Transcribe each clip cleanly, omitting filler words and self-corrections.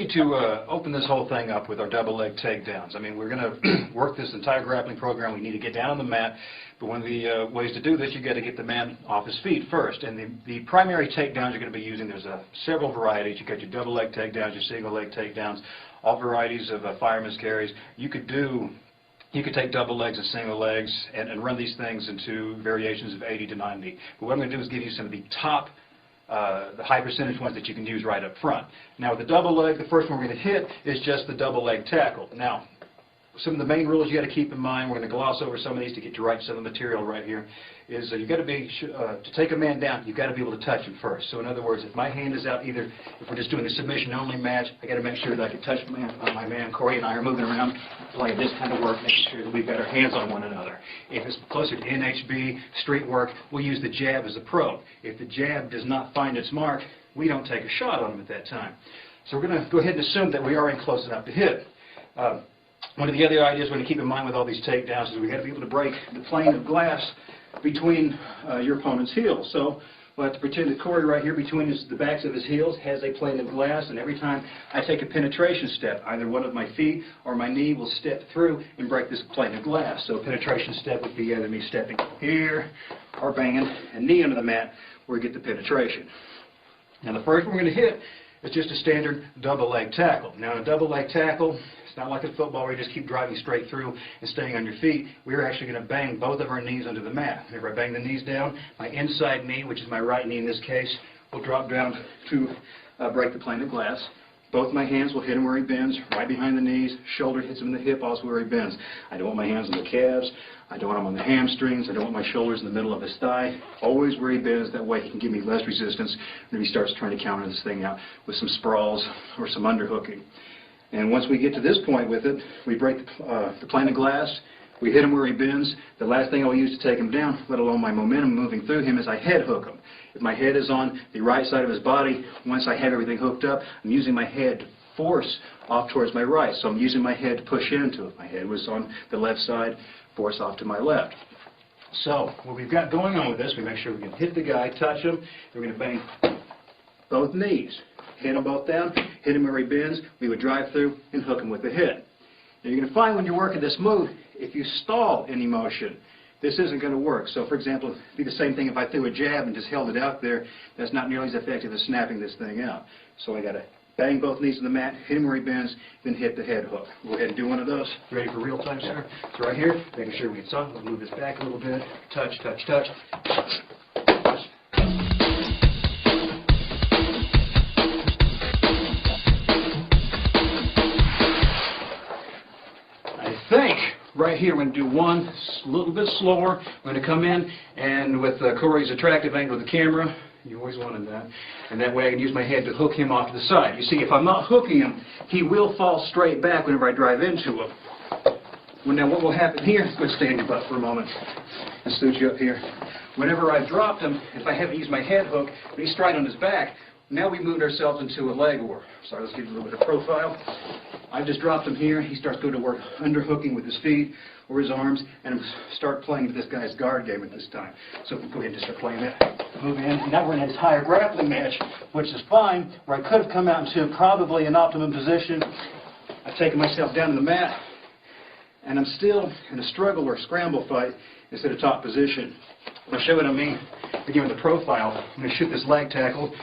need to open this whole thing up with our double leg takedowns. I mean, we're going to work this entire grappling program. We need to get down on the mat, but one of the ways to do this, you've got to get the man off his feet first. And the primary takedowns you're going to be using, there's several varieties. You've got your double leg takedowns, your single leg takedowns, all varieties of fireman's carries. You could take double legs and single legs and run these things into variations of 80 to 90. But what I'm going to do is give you some of the top the high percentage ones that you can use right up front. Now with the double leg, the first one we're going to hit is just the double leg tackle. Now, some of the main rules you got to keep in mind, we're going to gloss over some of these to get you right some of the material right here, is you've got to be, to take a man down, you've got to be able to touch him first. So in other words, if my hand is out, either if we're just doing a submission only match, I got to make sure that I can touch my man. Corey and I are moving around like this kind of work, making sure that we've got our hands on one another. If it's closer to NHB, street work, we'll use the jab as a probe. If the jab does not find its mark, we don't take a shot on him at that time. So we're going to go ahead and assume that we are in close enough to hit. One of the other ideas we're going to keep in mind with all these takedowns is we've got to be able to break the plane of glass between your opponent's heels. So we'll have to pretend that Corey right here between the backs of his heels has a plane of glass, and every time I take a penetration step, either one of my feet or my knee will step through and break this plane of glass. So a penetration step would be either me stepping here or banging a knee under the mat where we get the penetration. Now the first one we're going to hit is just a standard double leg tackle. Now in a double leg tackle, it's not like a football where you just keep driving straight through and staying on your feet. We're actually going to bang both of our knees under the mat. Whenever I bang the knees down, my inside knee, which is my right knee in this case, will drop down to break the plane of glass. Both my hands will hit him where he bends, right behind the knees. Shoulder hits him in the hip, also where he bends. I don't want my hands on the calves. I don't want them on the hamstrings. I don't want my shoulders in the middle of his thigh. Always where he bends. That way he can give me less resistance when he starts trying to counter this thing out with some sprawls or some underhooking. And once we get to this point with it, we break the plane of glass. We hit him where he bends. The last thing I'll use to take him down, let alone my momentum moving through him, is I head hook him. If my head is on the right side of his body, once I have everything hooked up, I'm using my head to force off towards my right. So I'm using my head to push into it. My head was on the left side, force off to my left. So what we've got going on with this, we make sure we can hit the guy, touch him. We're going to bang both knees. Hit them both down, hit him where he bends. We would drive through and hook him with the head. Now you're going to find when you're working this move, if you stall any motion, this isn't going to work. So for example, it'd be the same thing if I threw a jab and just held it out there. That's not nearly as effective as snapping this thing out. So I got to bang both knees on the mat, hit him where he bends, then hit the head hook. Go ahead and do one of those. Ready for real time, sir? So right here, making sure we get soft. We'll move this back a little bit. Touch, touch, touch. Right here, we're going to do one a little bit slower. We're going to come in, and with Corey's attractive angle of the camera, you always wanted that, and that way I can use my head to hook him off to the side. You see, if I'm not hooking him, he will fall straight back whenever I drive into him. Well, now what will happen here, let's go stand your butt for a moment and scoot you up here. Whenever I've dropped him, if I haven't used my head hook, but he's straight on his back, now we've moved ourselves into a leg war. Sorry, let's give you a little bit of profile. I've just dropped him here. He starts going to work underhooking with his feet or his arms, and start playing with this guy's guard game at this time. So if we go ahead and just start playing that, move in. And now we're in an entire grappling match, which is fine, where I could have come out into probably an optimum position. I've taken myself down to the mat, and I'm still in a struggle or scramble fight instead of top position. I'll show what I mean. Again, with the profile, I'm going to shoot this leg tackle,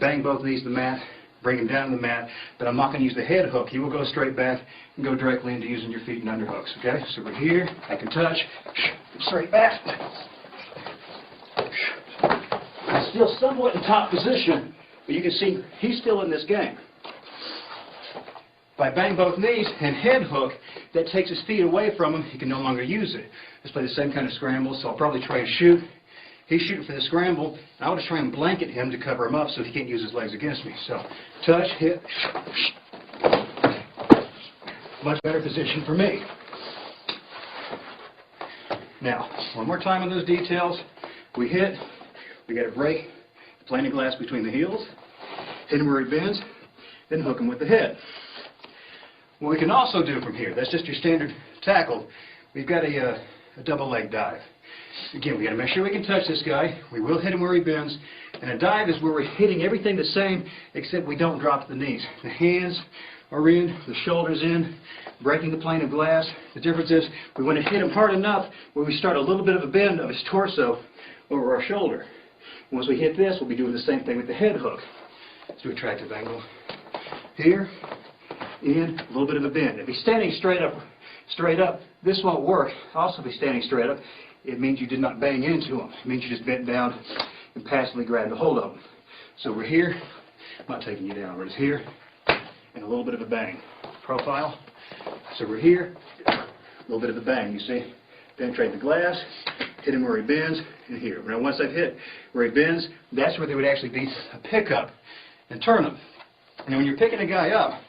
bang both knees to the mat, bring him down to the mat, but I'm not going to use the head hook. He will go straight back and go directly into using your feet and underhooks, okay? So we're here, I can touch, straight back. I'm still somewhat in top position, but you can see he's still in this game. If I bang both knees and head hook, that takes his feet away from him. He can no longer use it. Let's play the same kind of scramble, so I'll probably try to shoot. He's shooting for the scramble, and I want to try and blanket him to cover him up so he can't use his legs against me. So, touch, hit. Much better position for me. Now, one more time on those details. We hit, we got to break the plane of glass between the heels, hit him where he bends, then hook him with the head. What we can also do from here, that's just your standard tackle, we've got a double leg dive. Again, we got to make sure we can touch this guy. We will hit him where he bends. And a dive is where we're hitting everything the same, except we don't drop the knees. The hands are in, the shoulders in, breaking the plane of glass. The difference is we want to hit him hard enough where we start a little bit of a bend of his torso over our shoulder. Once we hit this, we'll be doing the same thing with the head hook. Let's do a tractive angle. Here, in, a little bit of a bend. If he's standing straight up, this won't work. Also, if he's standing straight up, it means you did not bang into him. It means you just bent down and passively grabbed a hold of him. So we're here. I'm not taking you down. We're just here, and a little bit of a bang. Profile. So we're here, a little bit of a bang. You see, penetrate the glass, hit him where he bends, and here. Now, once I've hit where he bends, that's where there would actually be a pickup and turn him. And when you're picking a guy up,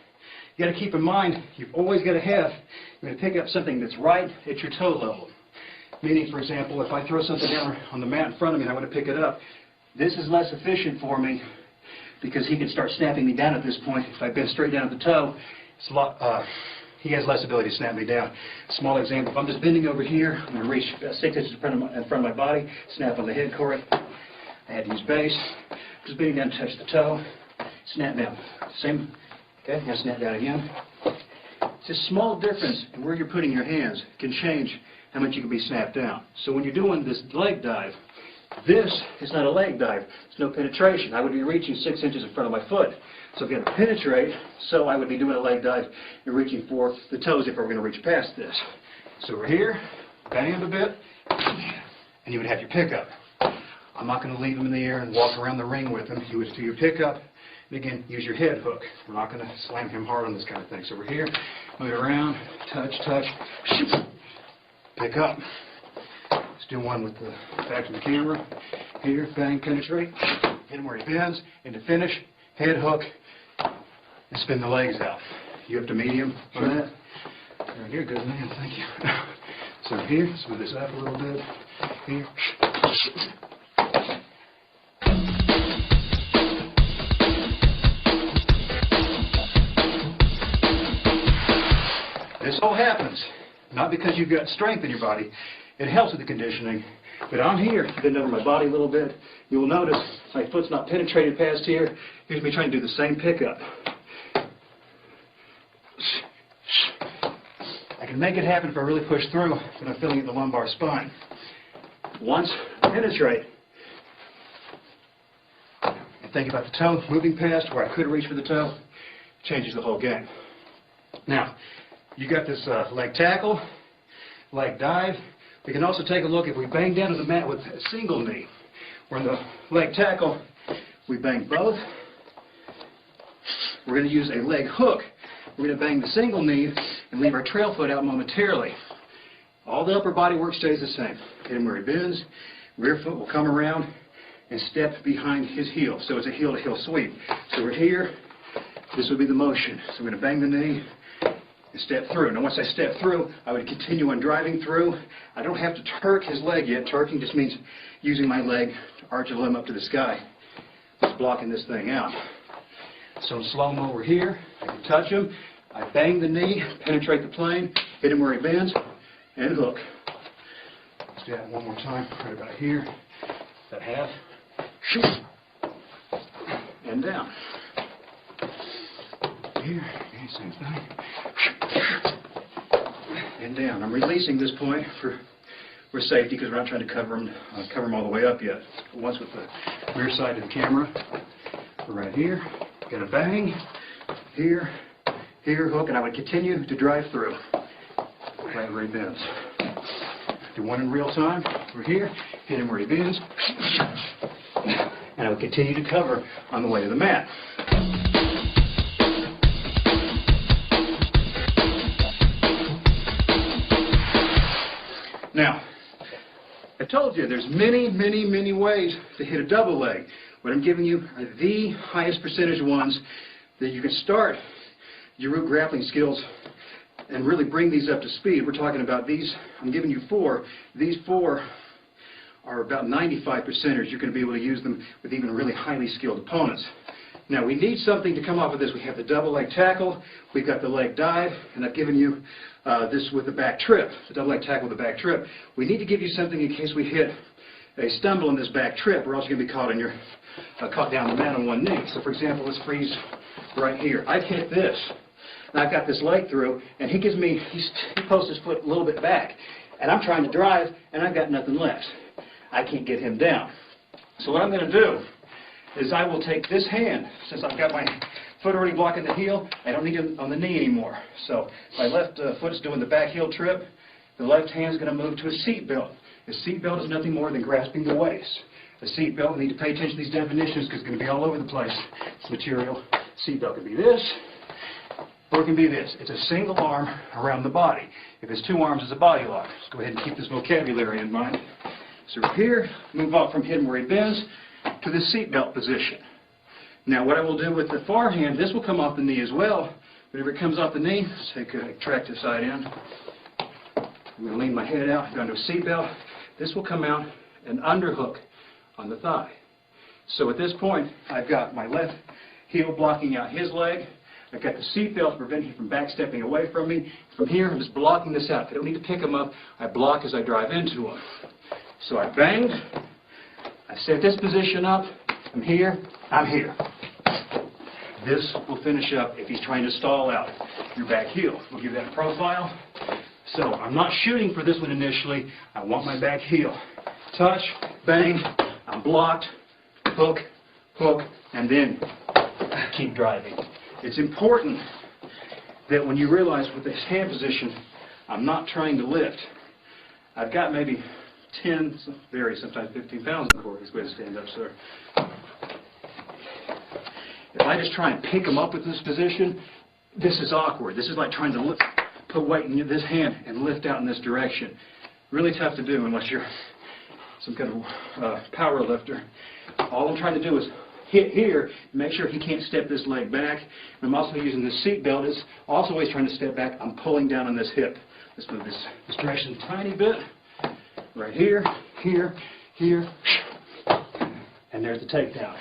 you got to keep in mind, you've always got to have, you're going to pick up something that's right at your toe level. Meaning, for example, if I throw something down on the mat in front of me and I want to pick it up, this is less efficient for me because he can start snapping me down at this point. If I bend straight down at the toe, he has less ability to snap me down. Small example, if I'm just bending over here, I'm going to reach about 6 inches in front of my body, snap on the head cord. I had to use base. Just bending down to touch the toe, snap down. Same, okay, now snap down again. It's a small difference in where you're putting your hands can change how much you can be snapped down. So when you're doing this leg dive, this is not a leg dive. It's no penetration. I would be reaching 6 inches in front of my foot. So I've got to penetrate, so I would be doing a leg dive and reaching for the toes if we're going to reach past this. So we're here, bang him a bit, and you would have your pickup. I'm not going to leave him in the air and walk around the ring with him. You would do your pickup, and again, use your head hook. We're not going to slam him hard on this kind of thing. So we're here, move around, touch, pick up. Let's do one with the back of the camera. Here, bang, penetrate, hit him where he bends, and to finish, head hook, and spin the legs out. You up to medium for that? Right here, good man, thank you. So here, let's move this up a little bit. Here. This all happens, not because you've got strength in your body. It helps with the conditioning. But I'm here, bend over my body a little bit. You will notice my foot's not penetrated past here. Here's me trying to do the same pickup. I can make it happen if I really push through, but I'm feeling it in the lumbar spine. Once I penetrate, and think about the toe moving past where I could reach for the toe, changes the whole game. Now, you got this leg tackle, leg dive. We can also take a look if we bang down to the mat with a single knee. Or in the leg tackle, we bang both. We're going to use a leg hook. We're going to bang the single knee and leave our trail foot out momentarily. All the upper body work stays the same. Hit him where he bends. Rear foot will come around and step behind his heel. So it's a heel-to-heel sweep. So we're here. This will be the motion. So we're going to bang the knee and step through. Now once I step through, I would continue on driving through. I don't have to turk his leg yet. Turking just means using my leg to arch a limb up to the sky. Just blocking this thing out. So in slow-mo, we're here. I can touch him. I bang the knee, penetrate the plane, hit him where he bends, and hook. Let's do that one more time, right about here. That half. Shoot. And down. Here, same thing. And down. I'm releasing this point for safety because we're not trying to cover them all the way up yet. Once with the rear side of the camera, we're right here. Got a bang. Here, hook, and I would continue to drive through. Right where he bends. Do one in real time. We're here. Hit him where he bends. And I would continue to cover on the way to the mat. Now, I told you there's many ways to hit a double leg. What I'm giving you are the highest percentage ones that you can start your root grappling skills and really bring these up to speed. We're talking about these. I'm giving you 4. These 4 are about 95%ers. You're going to be able to use them with even really highly skilled opponents. Now we need something to come off of this. We have the double leg tackle, we've got the leg dive, and I've given you this with the back trip, the double leg tackle with the back trip. We need to give you something in case we hit a stumble in this back trip. We're also going to be caught in your caught down the mat on one knee. So for example, let's freeze right here. I've hit this, and I've got this leg through, and he posts his foot a little bit back, and I'm trying to drive, and I've got nothing left. I can't get him down. So what I'm going to do is I will take this hand, since I've got my foot already blocking the heel, I don't need it on the knee anymore. So my left foot is doing the back heel trip, the left hand is going to move to a seat belt. A seat belt is nothing more than grasping the waist. A seat belt, we need to pay attention to these definitions because it's going to be all over the place. This material, seat belt can be this, or it can be this. It's a single arm around the body. If it's two arms, it's a body lock. Let's go ahead and keep this vocabulary in mind. So we're here, move up from him where he bends to the seatbelt position. Now what I will do with the far hand, this will come off the knee as well. Whenever it comes off the knee, let's track this side in. I'm going to lean my head out, go into a seatbelt. This will come out and underhook on the thigh. So at this point, I've got my left heel blocking out his leg. I've got the seatbelt to prevent him from backstepping away from me. From here, I'm just blocking this out. If I don't need to pick him up, I block as I drive into him. So I banged, I set this position up, I'm here. This will finish up if he's trying to stall out your back heel. We'll give that a profile. So I'm not shooting for this one initially. I want my back heel. Touch, bang, I'm blocked, hook, and then keep driving. It's important that when you realize with this hand position, I'm not trying to lift. I've got maybe 10, varies sometimes 15 pounds in the core. He's going to stand up, sir. If I just try and pick him up with this position, this is awkward. This is like trying to put weight in this hand and lift out in this direction. Really tough to do unless you're some kind of power lifter. All I'm trying to do is hit here, make sure he can't step this leg back. And I'm also using this seat belt. It's also always trying to step back. I'm pulling down on this hip. Let's move this direction a tiny bit. Right here, here, and there's the takedown.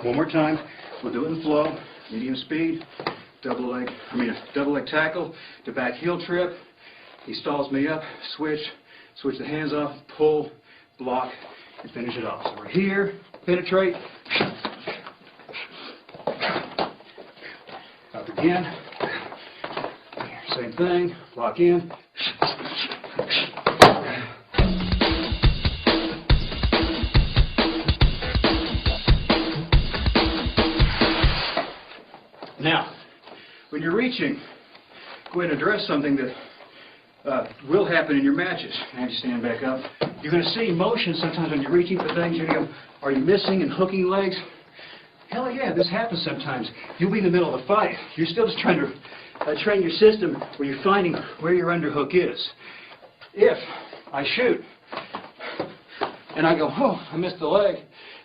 One more time. We'll do it in flow, medium speed, double leg tackle to back heel trip. He stalls me up, switch the hands off, pull, block, and finish it off. So we're here, penetrate, up again, same thing, block in. Now, when you're reaching, go ahead and address something that will happen in your matches. Now you stand back up. You're going to see motion sometimes when you're reaching for things. You're going to go, are you missing and hooking legs? Hell yeah, this happens sometimes. You'll be in the middle of a fight. You're still just trying to train your system where you're finding where your underhook is. If I shoot and I go, oh, I missed the leg,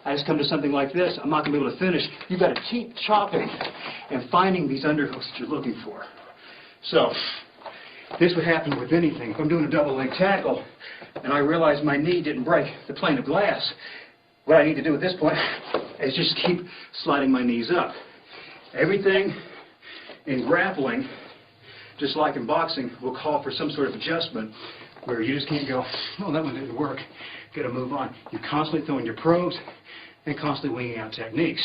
I just come to something like this, I'm not going to be able to finish. You've got to keep chopping and finding these underhooks that you're looking for. So, this would happen with anything. If I'm doing a double leg tackle and I realize my knee didn't break the plane of glass, what I need to do at this point is just keep sliding my knees up. Everything in grappling, just like in boxing, will call for some sort of adjustment where you just can't go, oh, that one didn't work, got to move on. You're constantly throwing your probes and constantly winging out techniques.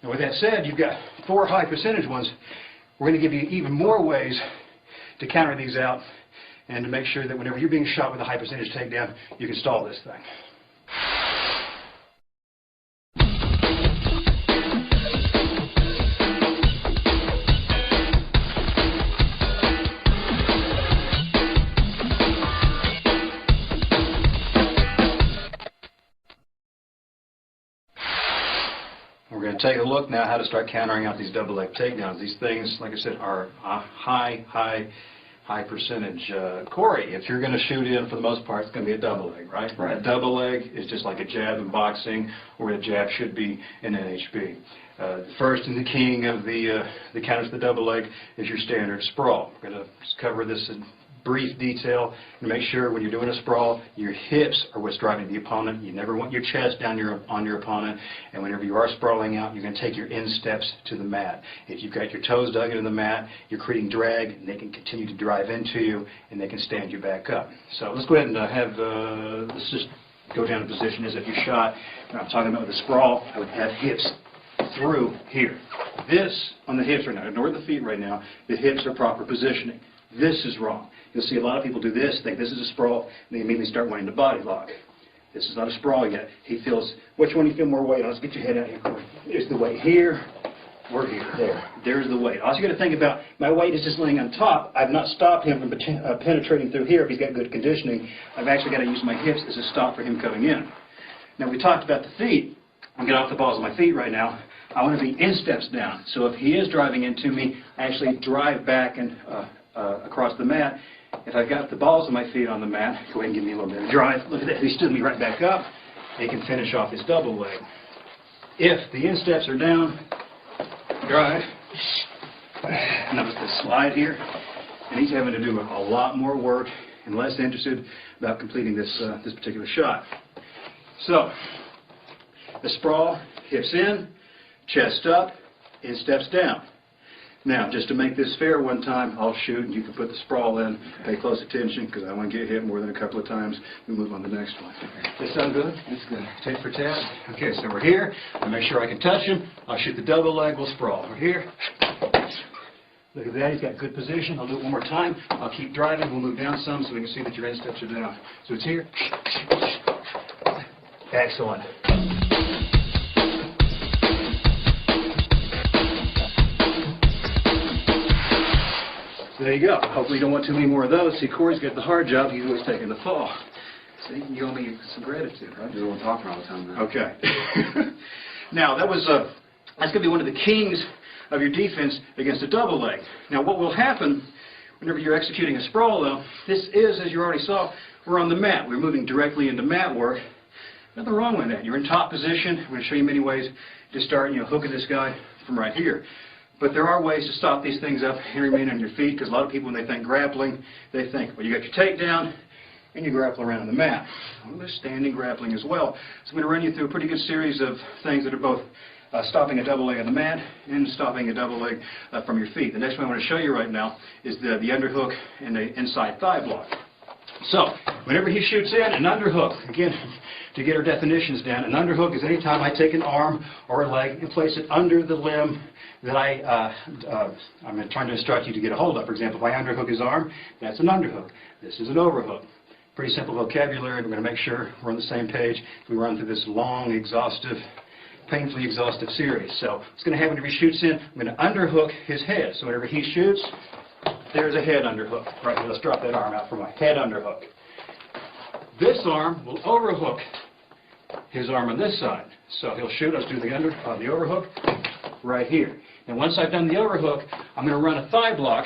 And with that said, you've got 4 high percentage ones. We're going to give you even more ways to counter these out and to make sure that whenever you're being shot with a high percentage takedown, you can stall this thing. We're going to take a look now how to start countering out these double leg takedowns. These things, like I said, are high percentage. Corey, if you're going to shoot in, for the most part, it's going to be a double leg, right? Right. A double leg is just like a jab in boxing, or a jab should be in NHB. The first and the king of the counters to the double leg is your standard sprawl. We're going to cover this in brief detail and make sure when you're doing a sprawl, your hips are what's driving the opponent. You never want your chest down on your opponent, and whenever you are sprawling out, you're going to take your insteps to the mat. If you've got your toes dug into the mat, you're creating drag, and they can continue to drive into you, and they can stand you back up. So let's go ahead and let's just go down to position as if you shot. When I'm talking about the sprawl, I would have hips through here. This on the hips right now, ignore the feet right now, the hips are proper positioning. This is wrong. You'll see a lot of people do this, think this is a sprawl, and they immediately start wanting to body lock. This is not a sprawl yet. He feels, which one do you feel more weight on? Let's get your head out here. Is the weight here or here? There. There's the weight. Also, you got to think about, my weight is just laying on top. I've not stopped him from penetrating through here if he's got good conditioning. I've actually got to use my hips as a stop for him coming in. Now, we talked about the feet. I'm getting off the balls of my feet right now. I want to be insteps down. So if he is driving into me, I actually drive back and across the mat. If I've got the balls of my feet on the mat, go ahead and give me a little bit of drive. Look at that. He stood me right back up. He can finish off his double leg. If the insteps are down, drive. Notice the slide here. And he's having to do a lot more work and less interested about completing this particular shot. So, the sprawl, hips in, chest up, insteps down. Now, just to make this fair one time, I'll shoot and you can put the sprawl in. Pay close attention because I don't want to get hit more than a couple of times. We move on to the next one. Does that sound good? It's good. Tit for tat. Okay, so we're here. I make sure I can touch him. I'll shoot the double leg. We'll sprawl. We're here. Look at that. He's got good position. I'll do it one more time. I'll keep driving. We'll move down some so we can see that your insteps are down. So it's here. Excellent. So there you go. Hopefully you don't want too many more of those. See, Corey's got the hard job. He's always taking the fall. See, you owe me some gratitude, right? You don't talk all the time now. Okay. Now, that's going to be one of the kings of your defense against a double leg. Now, what will happen whenever you're executing a sprawl, though, this is, as you already saw, we're on the mat. We're moving directly into mat work. Nothing wrong with that. You're in top position. I'm going to show you many ways to start, hooking this guy from right here. But there are ways to stop these things up and remain on your feet, because a lot of people, when they think grappling, they think, well, you got your takedown and you grapple around on the mat. Well, there's standing grappling as well. So I'm going to run you through a pretty good series of things that are both stopping a double leg on the mat and stopping a double leg from your feet. The next one I want to show you right now is the underhook and the inside thigh block. So, whenever he shoots in, an underhook, again, to get our definitions down, an underhook is any time I take an arm or a leg and place it under the limb that I'm trying to instruct you to get a hold of. For example, if I underhook his arm, that's an underhook. This is an overhook. Pretty simple vocabulary. We're going to make sure we're on the same page. We run through this long, exhaustive, painfully exhaustive series. So, what's going to happen if he shoots in? I'm going to underhook his head. So, whenever he shoots, there's a head underhook. Right, let's drop that arm out for my head underhook. This arm will overhook his arm on this side. So he'll shoot. Let's do the overhook right here. And once I've done the overhook, I'm going to run a thigh block,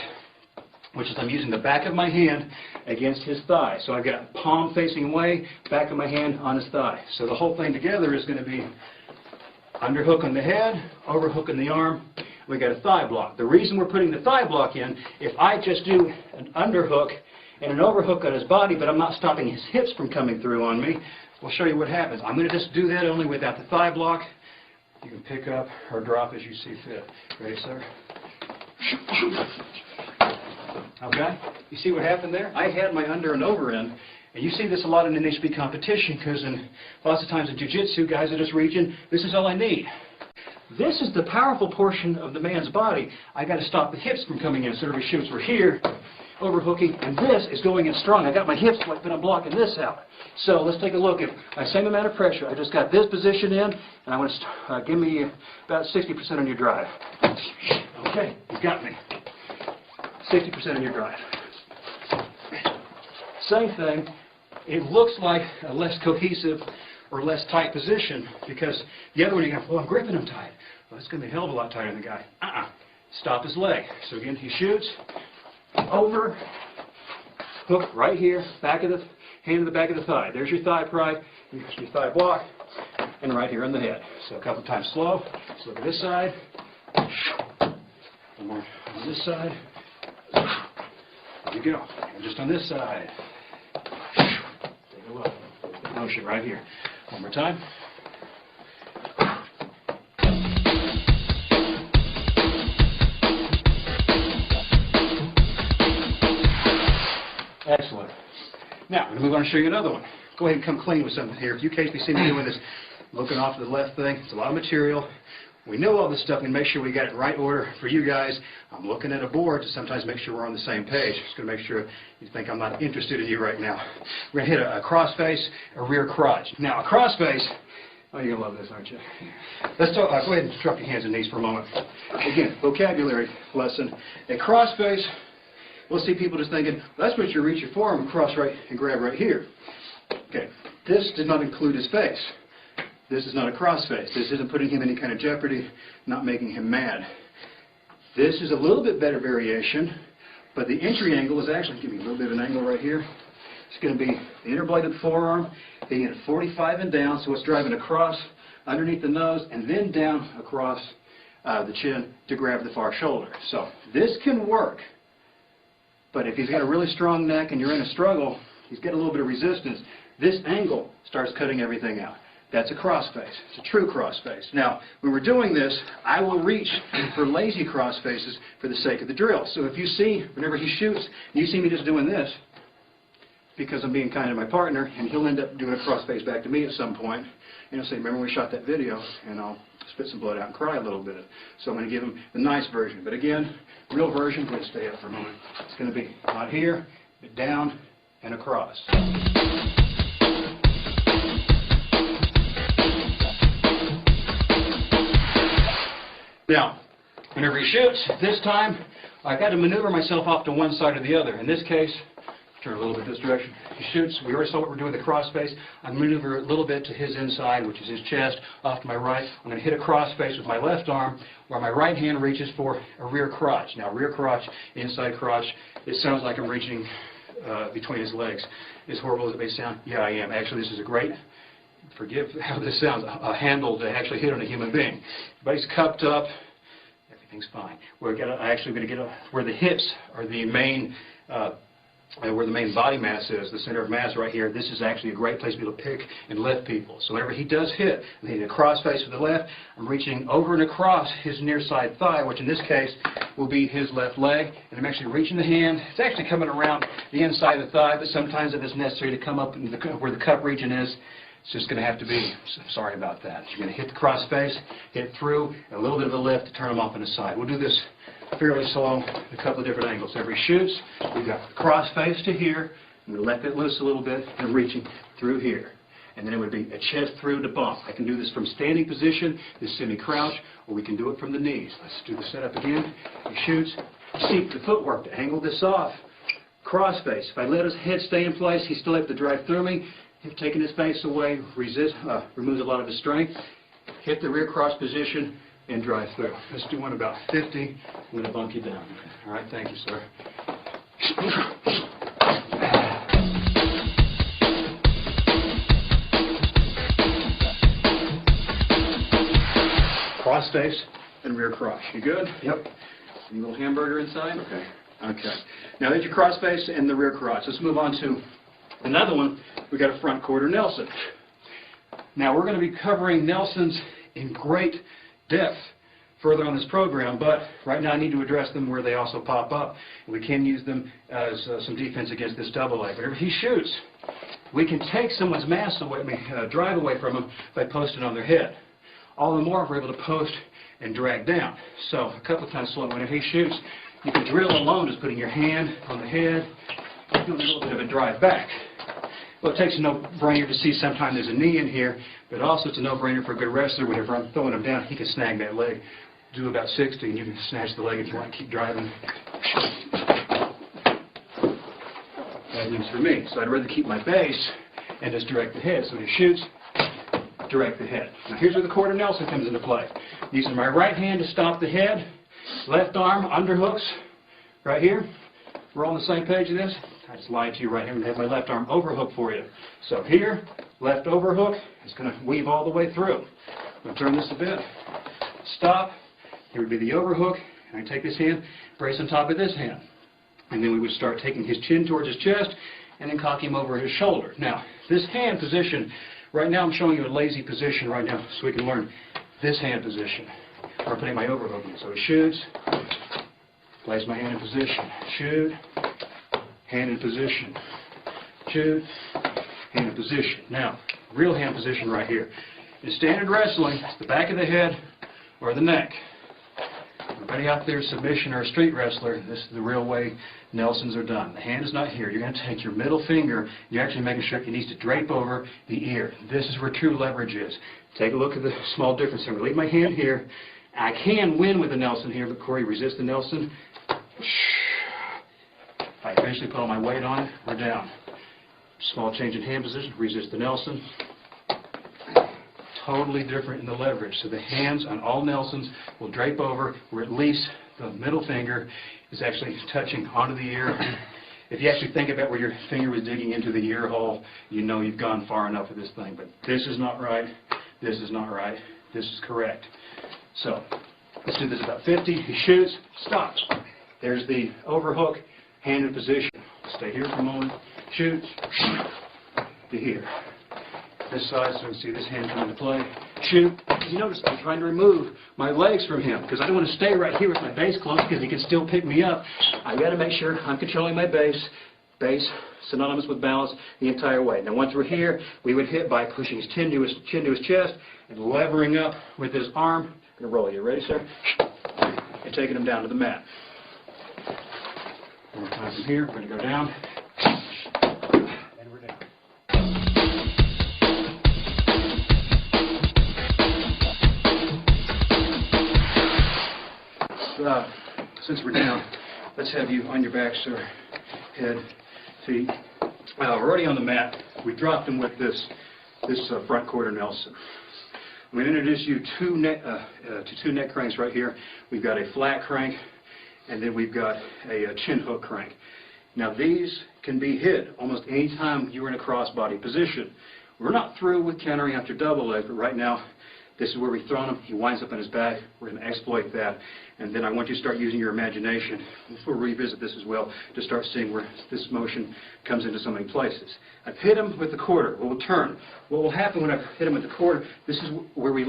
which is I'm using the back of my hand against his thigh. So I've got palm facing away, back of my hand on his thigh. So the whole thing together is going to be underhook on the head, overhook on the arm. We got a thigh block. The reason we're putting the thigh block in, if I just do an underhook and an overhook on his body, but I'm not stopping his hips from coming through on me, we'll show you what happens. I'm going to just do that only without the thigh block. You can pick up or drop as you see fit. Ready, sir? Okay? You see what happened there? I had my under and over in, and you see this a lot in NHB competition, because lots of times in jiu-jitsu, guys are just reaching, this is all I need. This is the powerful portion of the man's body. I got to stop the hips from coming in. So whenever he shoots, we're here, overhooking, and this is going in strong. I got my hips like, but I'm blocking this out. So let's take a look at the same amount of pressure. I just got this position in, and I want to give me about 60% on your drive. Okay, you got me. 60% on your drive. Same thing. It looks like a less cohesive or less tight position, because the other one you go, well, I'm gripping him tight. Well, it's going to be a hell of a lot tighter than the guy. Stop his leg. So again, he shoots, over, hook right here, back of the hand to the back of the thigh. There's your thigh pride, your thigh block, and right here on the head. So a couple times slow. Let's look at this side. One more on this side. Here you go. And just on this side. Take a look. Motion right here. One more time. Excellent. Now, I'm going to move on and show you another one. Go ahead and come clean with something here. If you occasionally see me doing this, looking off to the left thing, it's a lot of material. We know all this stuff and make sure we got it in right order for you guys. I'm looking at a board to sometimes make sure we're on the same page. Just going to make sure you think I'm not interested in you right now. We're going to hit a cross face, a rear crotch. Now, a cross face, oh, you're going to love this, aren't you? Let's talk, go ahead and drop your hands and knees for a moment. Again, vocabulary lesson. A cross face, we'll see people just thinking, that's what you reach your forearm across right and grab right here. Okay, this did not include his face. This is not a cross face. This isn't putting him in any kind of jeopardy, not making him mad. This is a little bit better variation, but the entry angle is actually, give me a little bit of an angle right here. It's going to be the inner blade of the forearm, being at 45 and down, so it's driving across underneath the nose and then down across the chin to grab the far shoulder. So this can work, but if he's got a really strong neck and you're in a struggle, he's getting a little bit of resistance, this angle starts cutting everything out. That's a cross face. It's a true cross face. Now, when we're doing this, I will reach for lazy cross faces for the sake of the drill. So if you see, whenever he shoots, you see me just doing this, because I'm being kind to my partner, and he'll end up doing a cross face back to me at some point, and he'll say, remember when we shot that video, and I'll spit some blood out and cry a little bit. So I'm going to give him the nice version. But again, real version, let's stay up for a moment. It's going to be not here, but down and across. Now, whenever he shoots, this time, I've got to maneuver myself off to one side or the other. In this case, turn a little bit this direction. He shoots. We already saw what we're doing with the cross face. I maneuver a little bit to his inside, which is his chest, off to my right. I'm going to hit a cross face with my left arm, where my right hand reaches for a rear crotch. Now, rear crotch, inside crotch, it sounds like I'm reaching between his legs. As horrible as it may sound, yeah, I am. Actually, this is a great, forgive how this sounds, a handle to actually hit on a human being. But he's cupped up, everything's fine. We're actually going to get where the hips are the main, where the main body mass is, the center of mass right here. This is actually a great place to be able to pick and lift people. So whenever he does hit, I'm hitting a cross face with the left, I'm reaching over and across his near side thigh, which in this case will be his left leg, and I'm actually reaching the hand. It's actually coming around the inside of the thigh, but sometimes if it's necessary to come up in where the cup region is, it's just going to have to be, sorry about that. You're going to hit the cross face, hit through, and a little bit of a lift to turn him off on the side. We'll do this fairly slow, a couple of different angles. Every shoots, we've got the cross face to here. I'm going to let that loose a little bit, and reaching through here. And then it would be a chest through to bump. I can do this from standing position, this semi-crouch, or we can do it from the knees. Let's do the setup again. He shoots. See the footwork to angle this off. Cross face. If I let his head stay in place, he's still able to drive through me. If taking his face away, removes a lot of his strength. Hit the rear cross position and drive through. Let's do one about 50. I'm going to bunk you down. All right, thank you, sir. Cross face and rear cross. You good? Yep. Any little hamburger inside? Okay. Okay. Now there's your cross face and the rear crotch. Let's move on to another one. We've got a front quarter Nelson. Now we're going to be covering Nelsons in great depth further on this program, but right now I need to address them where they also pop up. And we can use them as some defense against this double leg. Whenever he shoots, we can take someone's mass away, drive away from them by posting on their head. All the more if we're able to post and drag down. So a couple of times slow. Whenever he shoots, you can drill alone just putting your hand on the head, doing a little bit of a drive back. Well, it takes a no-brainer to see sometimes there's a knee in here, but also it's a no-brainer for a good wrestler. Whenever I'm throwing him down, he can snag that leg. Do about 60, and you can snatch the leg if you want to keep driving. That means for me. So I'd rather keep my base and just direct the head. So when he shoots, direct the head. Now here's where the quarter Nelson comes into play. Using my right hand to stop the head, left arm underhooks right here. We're all on the same page of this. I just lied to you right here and have my left arm overhook for you. So here, left overhook is going to weave all the way through. I'm going to turn this a bit. Stop. Here would be the overhook. And I take this hand, brace on top of this hand. And then we would start taking his chin towards his chest and then cock him over his shoulder. Now, this hand position, right now I'm showing you a lazy position right now so we can learn this hand position. I'm putting my overhook in. So he shoots, place my hand in position, shoot, hand in position, shoot, hand in position. Now, real hand position right here. In standard wrestling, it's the back of the head or the neck. Everybody out there, submission or a street wrestler, this is the real way Nelsons are done. The hand is not here. You're going to take your middle finger, you're actually making sure it needs to drape over the ear. This is where true leverage is. Take a look at the small difference. I'm going to leave my hand here. I can win with the Nelson here, but Corey, resist the Nelson. If I eventually put all my weight on it, we're down. Small change in hand position, resist the Nelson. Totally different in the leverage. So the hands on all Nelsons will drape over where at least the middle finger is actually touching onto the ear. If you actually think about where your finger was digging into the ear hole, you know you've gone far enough with this thing. But this is not right. This is not right. This is correct. So let's do this about 50. He shoots, stops. There's the overhook, hand in position. Stay here for a moment. Shoots to here. This side, so you can see this hand come into play. Shoot. You notice I'm trying to remove my legs from him because I don't want to stay right here with my base close because he can still pick me up. I've got to make sure I'm controlling my base. Base, synonymous with balance, the entire way. Now once we're here, we would hit by pushing his chin to his chest and levering up with his arm. I'm going to roll you. Ready, sir? And taking him down to the mat. One more time from here. We're going to go down. Since we're down, let's have you on your back, sir. Head, feet. We're already on the mat. We dropped him with this front quarter Nelson. I'm going to introduce you to two neck cranks right here. We've got a flat crank, and then we've got a chin hook crank. Now these can be hit almost any time you're in a crossbody position. We're not through with countering after double leg, but right now, this is where we've thrown him. He winds up on his back. We're going to exploit that. And then I want you to start using your imagination. We'll revisit this as well to start seeing where this motion comes into so many places. I've hit him with the quarter. We'll turn. What will happen when I've hit him with the quarter, this is where we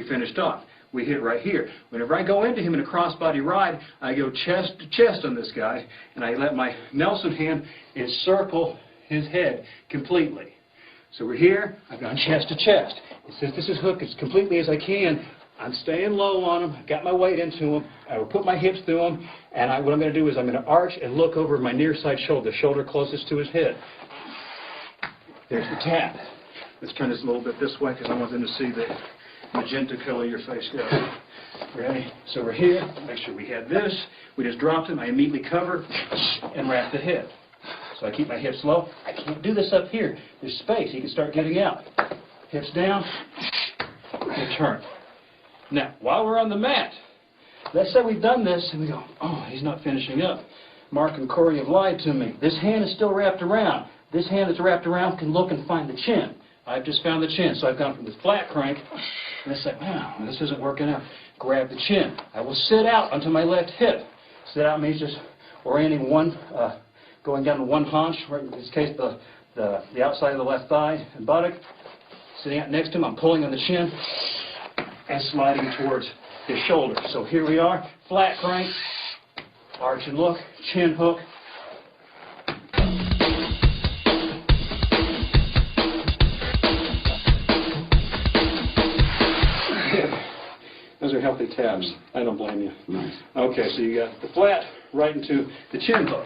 finished off. We hit right here. Whenever I go into him in a crossbody ride, I go chest to chest on this guy, and I let my Nelson hand encircle his head completely. So we're here, I've gone chest to chest. And since this is hooked as completely as I can, I'm staying low on him, I've got my weight into him, I will put my hips through him, and what I'm going to do is I'm going to arch and look over my near side shoulder, the shoulder closest to his head. There's the tap. Let's turn this a little bit this way because I want them to see the magenta color your face goes. Ready? So we're here, make sure we had this, we just dropped him, I immediately cover and wrap the head. So I keep my hips low. I can't do this up here. There's space. He can start getting out. Hips down, and turn. Now, while we're on the mat, let's say we've done this, and we go, oh, he's not finishing up. Mark and Corey have lied to me. This hand is still wrapped around. This hand that's wrapped around can look and find the chin. I've just found the chin. So I've gone from the flat crank, and I say, wow, this isn't working out. Grab the chin. I will sit out onto my left hip. Sit out means just orienting going down to one haunch, right, in this case the outside of the left thigh and buttock. Sitting out next to him, I'm pulling on the chin and sliding towards his shoulder. So here we are, flat crank, arch and look, chin hook. Those are healthy taps. I don't blame you. Nice. Okay, so you got the flat right into the chin hook.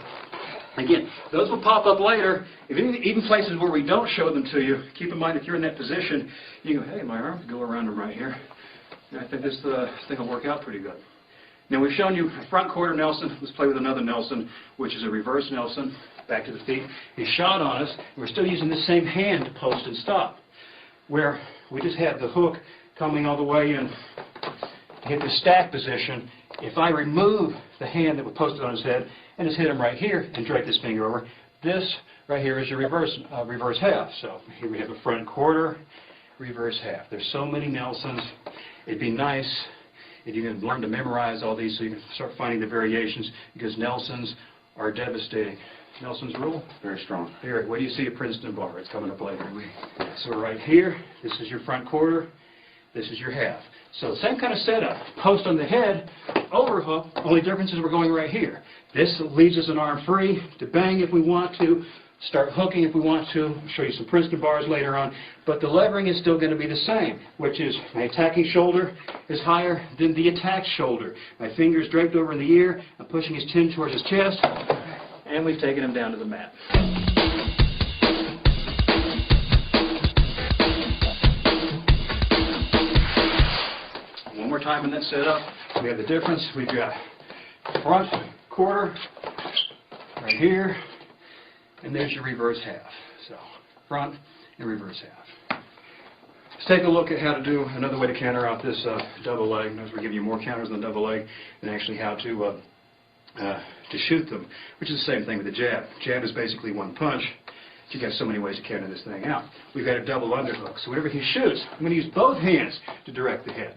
Again, those will pop up later. Even places where we don't show them to you, keep in mind if you're in that position, you go, hey, my arm can go around him right here. And I think this thing will work out pretty good. Now we've shown you a front quarter Nelson. Let's play with another Nelson, which is a reverse Nelson. Back to the feet. He shot on us. We're still using the same hand to post and stop. Where we just had the hook coming all the way in to hit the stack position. If I remove the hand that was posted on his head and just hit him right here and drape this finger over, this right here is your reverse half. So here we have a front quarter, reverse half. There's so many Nelsons. It'd be nice if you can learn to memorize all these so you can start finding the variations, because Nelsons are devastating. Nelson's rule? Very strong. Here, what do you see at Princeton bar? It's coming up later. So right here, this is your front quarter, this is your half. So same kind of setup. Post on the head, overhook, only difference is we're going right here. This leaves us an arm free to bang if we want to, start hooking if we want to. I'll show you some Princeton bars later on. But the levering is still going to be the same, which is my attacking shoulder is higher than the attacked shoulder. My fingers draped over in the ear. I'm pushing his chin towards his chest. And we've taken him down to the mat. One more time in that setup. We have the difference. We've got front quarter right here, and there's your reverse half. So front and reverse half. Let's take a look at how to do another way to counter out this double leg. Notice we're giving you more counters than double leg, and actually how to shoot them, which is the same thing with the jab. Jab is basically one punch. You've got so many ways to counter this thing out. We've got a double underhook. So whenever he shoots, I'm going to use both hands to direct the head.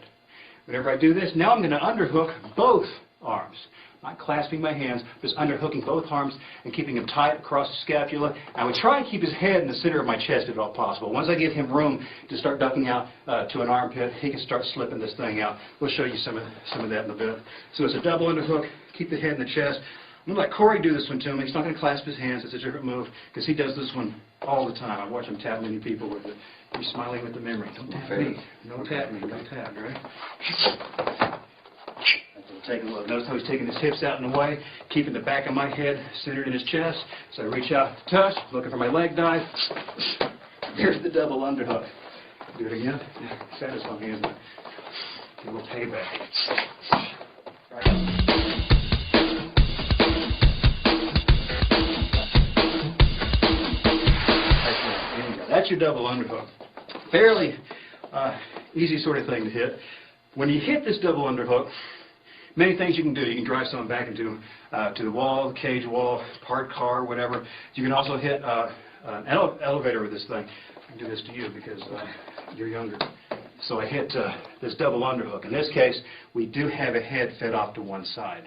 Whenever I do this, now I'm going to underhook both arms. Not clasping my hands, just underhooking both arms and keeping them tight across the scapula. I would try and keep his head in the center of my chest if at all possible. Once I give him room to start ducking out to an armpit, he can start slipping this thing out. We'll show you some of that in a bit. So it's a double underhook. Keep the head in the chest. I'm going to let Corey do this one to me. He's not going to clasp his hands. It's a different move because he does this one all the time. I watch him tap many people with it. He's smiling with the memory. Don't tap me. Don't tap me. Don't tap, right? Take a look. Notice how he's taking his hips out and away, keeping the back of my head centered in his chest. So I reach out, touch, looking for my leg dive. Here's the double underhook. Do it again. Satisfying hands. A little payback. Right. That's your double underhook. Fairly easy sort of thing to hit. When you hit this double underhook, many things you can do. You can drive someone back into to the wall, the cage wall, parked car, whatever. You can also hit an elevator with this thing. I can do this to you because you're younger. So I hit this double underhook. In this case, we do have a head fed off to one side.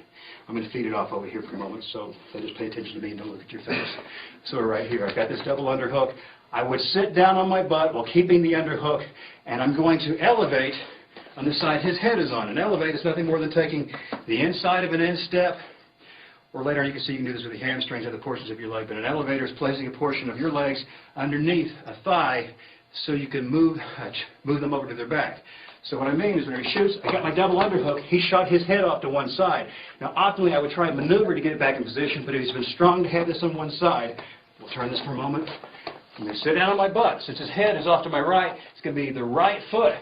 I'm going to feed it off over here for a moment, so just pay attention to me and don't look at your face. So right here, I've got this double underhook. I would sit down on my butt while keeping the underhook, and I'm going to elevate on the side his head is on. And elevate is nothing more than taking the inside of an instep, or later on you can see you can do this with the hamstrings, other portions of your leg, but an elevator is placing a portion of your legs underneath a thigh so you can move them over to their back. So what I mean is when he shoots, I got my double underhook, he shot his head off to one side. Now optimally I would try and maneuver to get it back in position, but if he's been strong to have this on one side, we'll turn this for a moment. I'm going to sit down on my butt. Since his head is off to my right, it's going to be the right foot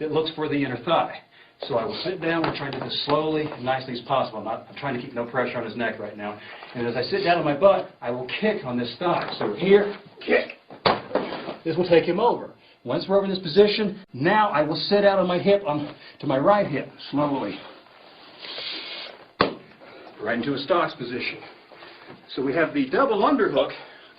that looks for the inner thigh. So I will sit down and try to do this slowly and nicely as possible. I'm trying to keep no pressure on his neck right now. And as I sit down on my butt, I will kick on this thigh. So here, kick. This will take him over. Once we're over in this position, now I will sit out on my hip to my right hip, slowly. Right into a stocks position. So we have the double underhook.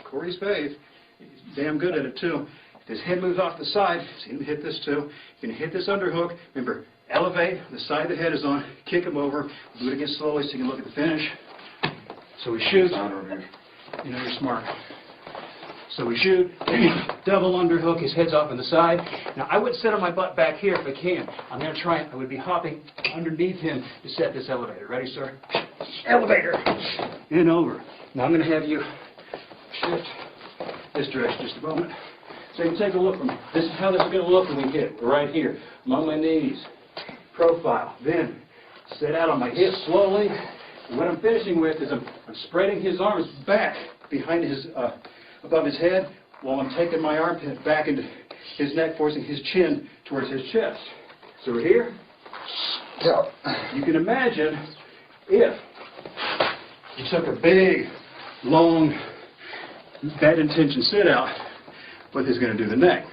Corey's fave. He's damn good at it too. If his head moves off the side, see him hit this too. You can hit this underhook. Remember, elevate, the side the head is on, kick him over. Do it again slowly so you can look at the finish. So we shoot. You know you're smart. So we shoot, double underhook, his head's off on the side. Now I would sit on my butt back here if I can. I'm going to try, I would be hopping underneath him to set this elevator. Ready, sir? Elevator! And over. Now I'm going to have you shift this direction just a moment. So you can take a look from this is how this is going to look when we hit. Right here, I'm on my knees, profile. Then sit out on my hips slowly. And what I'm finishing with is I'm spreading his arms back behind his above his head while I'm taking my armpit back into his neck, forcing his chin towards his chest. So we're here. You can imagine if you took a big, long, bad intention sit out, what this is going to do to the neck.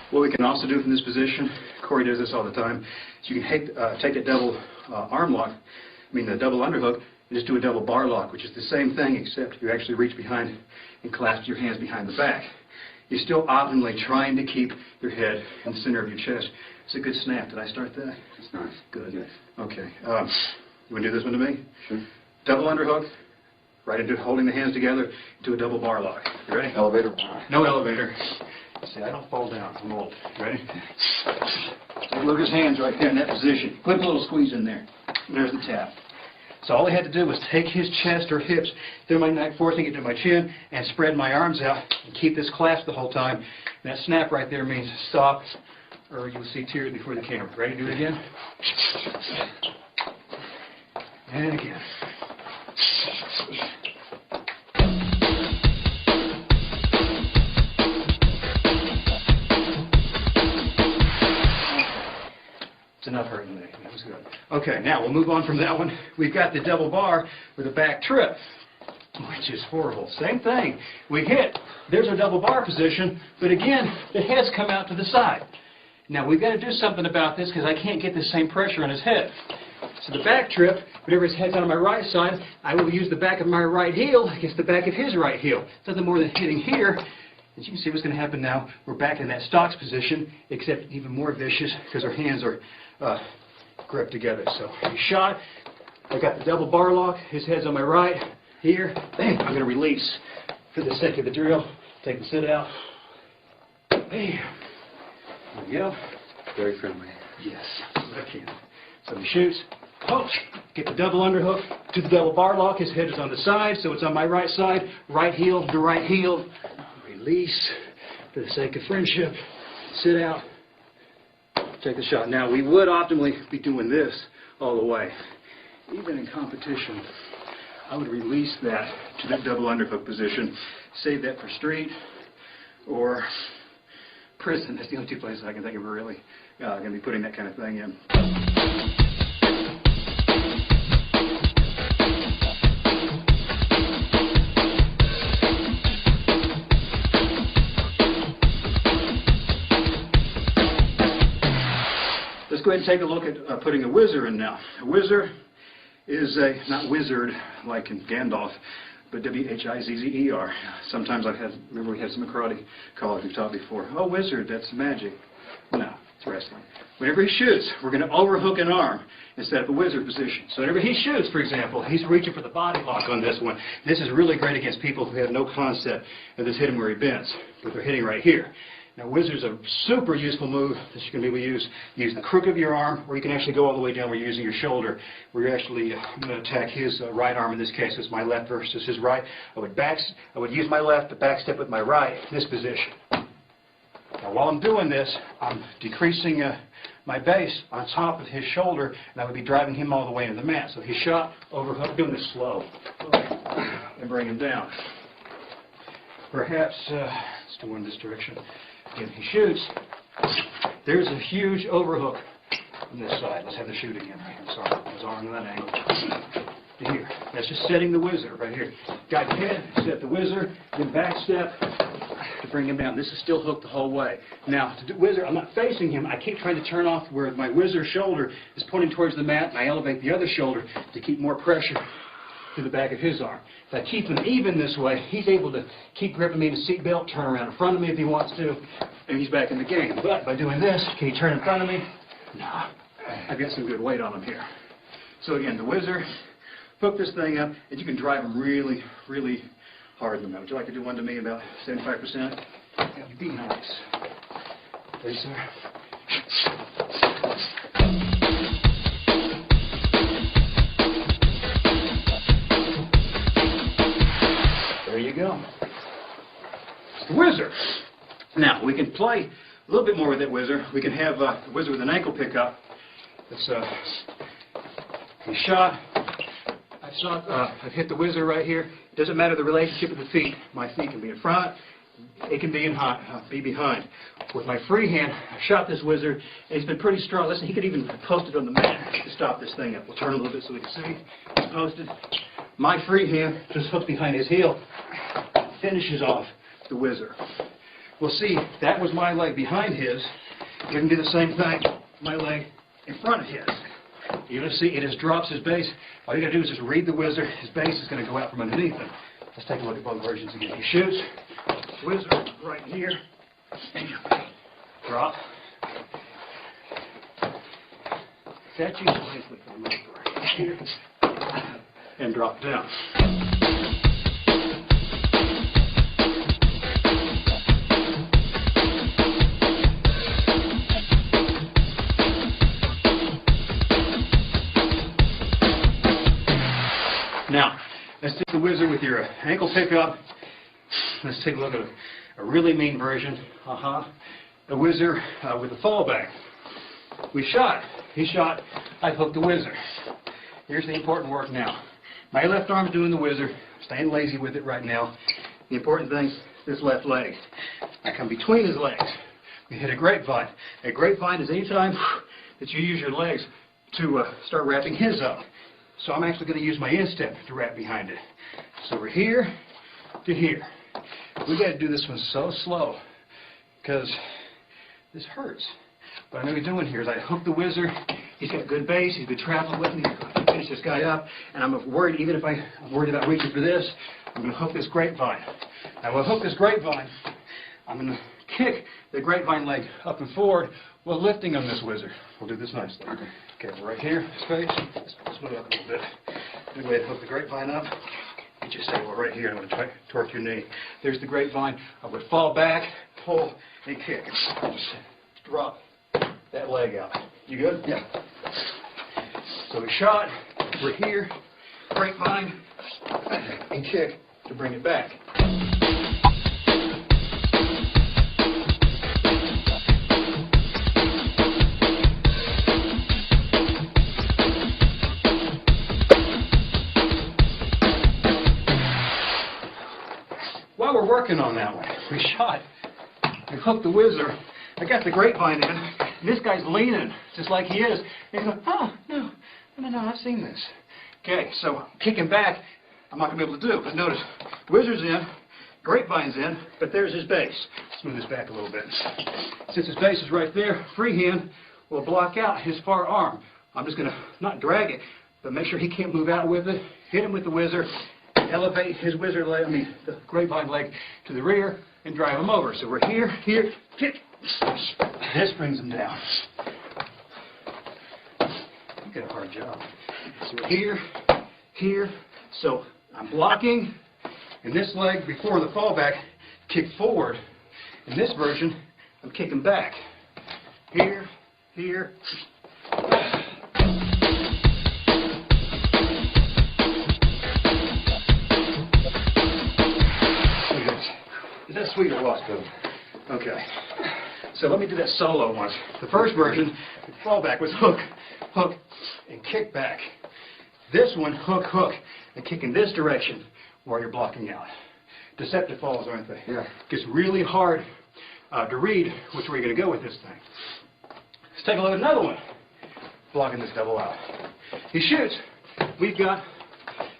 What we can also do from this position, Corey does this all the time, is you can take the double arm lock, the double underhook, and just do a double bar lock, which is the same thing except you actually reach behind and clasp your hands behind the back. You're still optimally trying to keep your head in the center of your chest. It's a good snap. Did I start that? That's nice. Good. Yes. Okay. You want to do this one to me? Sure. Double underhook, right into holding the hands together, do a double bar lock. You ready? Elevator. No elevator. See, I don't fall down. I'm old. Ready? Look at his hands right there in that position. Put a little squeeze in there. There's the tap. So all I had to do was take his chest or hips through my neck, forcing it to my chin, and spread my arms out and keep this clasped the whole time. And that snap right there means stop, or you'll see tears before the camera. Ready to do it again? And again. Enough hurting me. That was good. Okay, now we'll move on from that one. We've got the double bar with a back trip, which is horrible. Same thing. We hit. There's our double bar position, but again, the head's come out to the side. Now we've got to do something about this because I can't get the same pressure on his head. So the back trip, whenever his head's on my right side, I will use the back of my right heel against the back of his right heel. It's nothing more than hitting here. As you can see what's going to happen now, we're back in that stocks position, except even more vicious because our hands are gripped together. So he shot, I got the double bar lock, his head's on my right, here, bam, I'm going to release. For the sake of the drill, take the sit out, bam, there we go. Very friendly. Yes, I can. So he shoots, poach, get the double underhook to the double bar lock, his head is on the side, so it's on my right side, right heel to right heel, release, for the sake of friendship, sit out, take the shot. Now, we would optimally be doing this all the way. Even in competition, I would release that to that double underhook position, save that for street or prison. That's the only two places I can think of really going to be putting that kind of thing in. Let's go ahead and take a look at putting a whizzer in now. A whizzer is not wizard like in Gandalf, but W-H-I-Z-Z-E-R. Sometimes remember we had some karate college we've taught before. Oh, wizard, that's magic. No, it's wrestling. Whenever he shoots, we're going to overhook an arm instead of a whizzer position. So whenever he shoots, for example, he's reaching for the body lock on this one. This is really great against people who have no concept of this hitting where he bends, but they're hitting right here. Now, whizzer's a super useful move that you can maybe use the crook of your arm, or you can actually go all the way down where you're using your shoulder, where you're actually going to attack his right arm. In this case, it's my left versus his right. I would use my left to backstep with my right in this position. Now, while I'm doing this, I'm decreasing my base on top of his shoulder, and I would be driving him all the way into the mat. So he shot, overhook, doing this slow, and bring him down. Perhaps, let's do one in this direction. Again, he shoots. There's a huge overhook on this side. Let's have the shoot again right here. Sorry, I was on that angle. To here. That's just setting the whizzer right here. Got your head, set the whizzer, then back step to bring him down. This is still hooked the whole way. Now, to do whizzer, I'm not facing him. I keep trying to turn off where my whizzer shoulder is pointing towards the mat, and I elevate the other shoulder to keep more pressure to the back of his arm. If I keep him even this way, he's able to keep gripping me in the seat belt, turn around in front of me if he wants to, and he's back in the game. But by doing this, can he turn in front of me? No. I've got some good weight on him here. So again, the whizzer, hook this thing up, and you can drive him really, really hard in the mat. Would you like to do one to me about 75%? Yeah, be nice. Please, sir. There you go. It's the whizzer. Now, we can play a little bit more with that whizzer. We can have the whizzer with an ankle pickup. It's he shot. I've hit the whizzer right here. It doesn't matter the relationship of the feet. My feet can be in front. It can be behind. With my free hand, I shot this whizzer, and he's been pretty strong. Listen, he could even post it on the mat to stop this thing up. We'll turn a little bit so we can see. It's posted. My free hand just hooks behind his heel, finishes off the whizzer. We'll see, that was my leg behind his. We can do the same thing, my leg in front of his. You're going to see it just drops his base. All you got to do is just read the whizzer. His base is going to go out from underneath him. Let's take a look at both versions again. He shoots, whizzer right here, drop. Catch you nicely for the most part. Here, and drop down. Now, let's take the whizzer with your ankle pickup. Let's take a look at a really mean version. The whizzer with the fallback. We shot. He shot. I hooked the whizzer. Here's the important work now. My left arm's doing the whizzer. I'm staying lazy with it right now. The important thing is this left leg. I come between his legs. We hit a grapevine. A grapevine is any time that you use your legs to start wrapping his up. So I'm actually going to use my instep to wrap behind it. So we're here to here. We got to do this one so slow because this hurts. What I'm going to be doing here is I hook the whizzer. He's got good base. He's been traveling with me. I'm going to finish this guy up. And I'm worried, even if I'm worried about reaching for this, I'm going to hook this grapevine. Now, when I hook this grapevine, I'm going to kick the grapevine leg up and forward while lifting on this whizzer. We'll do this nicely. Okay, we're right here, space. Let's move up a little bit. Good way to hook the grapevine up. You just say, well, right here, I'm going to torque your knee. There's the grapevine. I would fall back, pull, and kick. Just drop that leg out. You good? Yeah. So we shot, we're here, grapevine, and kick to bring it back. While we're working on that one, we shot, we hooked the whizzer, I got the grapevine in, and this guy's leaning just like he is. And he's going, oh, no, I've seen this. Okay, so kicking back, I'm not going to be able to do. But notice, whizzer's in, grapevine's in, but there's his base. Let's move this back a little bit. Since his base is right there, free hand will block out his far arm. I'm just going to not drag it, but make sure he can't move out with it. Hit him with the whizzer, elevate his whizzer leg, the grapevine leg to the rear, and drive him over. So we're here, kick. This brings him down. You got a hard job. So we're here. So I'm blocking, and this leg before the fallback, kick forward. In this version, I'm kicking back. Here. Is that sweet or what? Okay. So let me do that solo once. The first version, the fallback was hook, and kick back. This one, hook, and kick in this direction while you're blocking out. Deceptive falls, aren't they? Yeah. It's really hard to read which way you're going to go with this thing. Let's take a look at another one. Blocking this double out. He shoots. We've got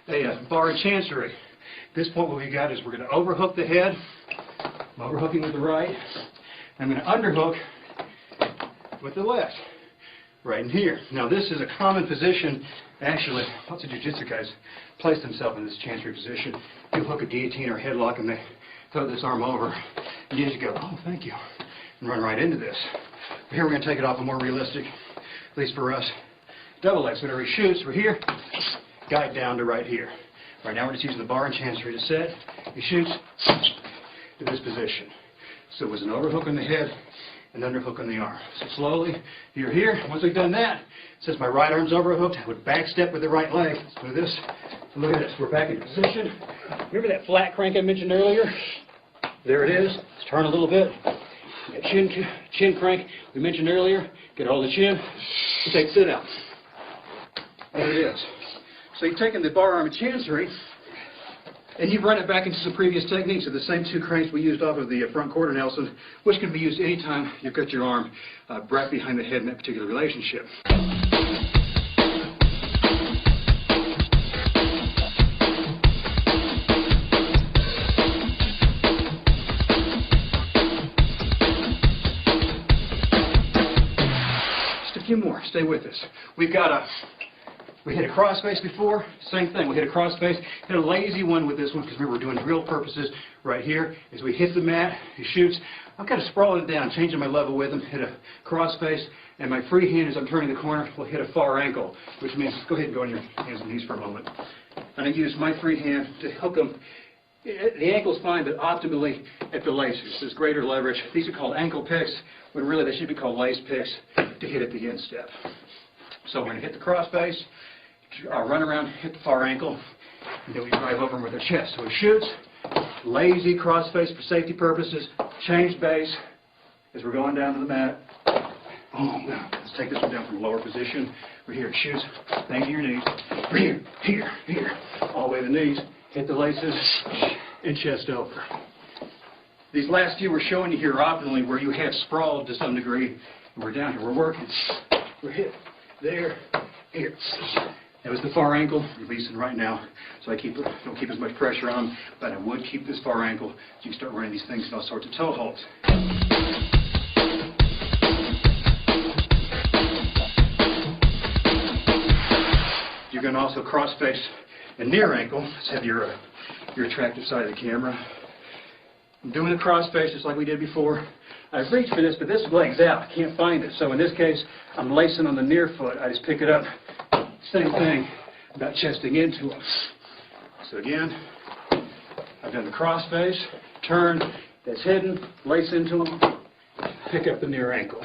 a bar and chancery. At this point, what we got is we're going to overhook the head. I'm overhooking with the right. I'm going to underhook with the left, right in here. Now this is a common position. Actually, lots of jiu-jitsu guys place themselves in this chancery position. You hook a guillotine or headlock and they throw this arm over. And you just go, oh, thank you, and run right into this. But here we're going to take it off a more realistic, at least for us, double legs. Whenever he shoots, we're here, guide down to right here. Right now we're just using the bar and chancery to set. He shoots to this position. So it was an overhook on the head and underhook on the arm. So slowly, you're here. Once we've done that, since my right arm's overhooked, I would back step with the right leg. Let's do this. Look at this. We're back in position. Remember that flat crank I mentioned earlier? There it is. Let's turn a little bit. That chin crank we mentioned earlier. Get all the chin. We'll take sit out. There it is. So you've taken the bar arm and chancery, and you've run it back into some previous techniques of the same two cranks we used off of the front quarter Nelson, which can be used anytime you've got your arm right behind the head in that particular relationship. Just a few more. Stay with us. We hit a cross face before. Same thing. We hit a cross face. Hit a lazy one with this one because remember we're doing drill purposes right here. As we hit the mat, he shoots. I'm kind of sprawling it down, changing my level with him. Hit a cross face, and my free hand as I'm turning the corner will hit a far ankle, which means go ahead and go on your hands and knees for a moment. And I use my free hand to hook them. The ankle's fine, but optimally at the laces. There's greater leverage. These are called ankle picks, when really they should be called lace picks to hit at the instep. So we're going to hit the cross face, run around, hit the far ankle, and then we drive over him with our chest. So he shoots, lazy cross face for safety purposes, change base as we're going down to the mat. Boom. Let's take this one down from a lower position. We're here, shoots, bang to your knees. We're here, here, here, all the way to the knees. Hit the laces and chest over. These last few we're showing you here optimally where you have sprawled to some degree. And we're down here, we're working. We're hit there, here. That was the far ankle, releasing right now. So I don't keep as much pressure on, but I would keep this far ankle. You can start running these things in all sorts of toe holds. You can also cross face and near ankle. Let's have your attractive side of the camera. I'm doing the cross face just like we did before. I've reached for this, but this leg's out. I can't find it. So in this case, I'm lacing on the near foot. I just pick it up. Same thing about chesting into them. So again, I've done the cross face, turn, that's hidden, lace into them, pick up the near ankle.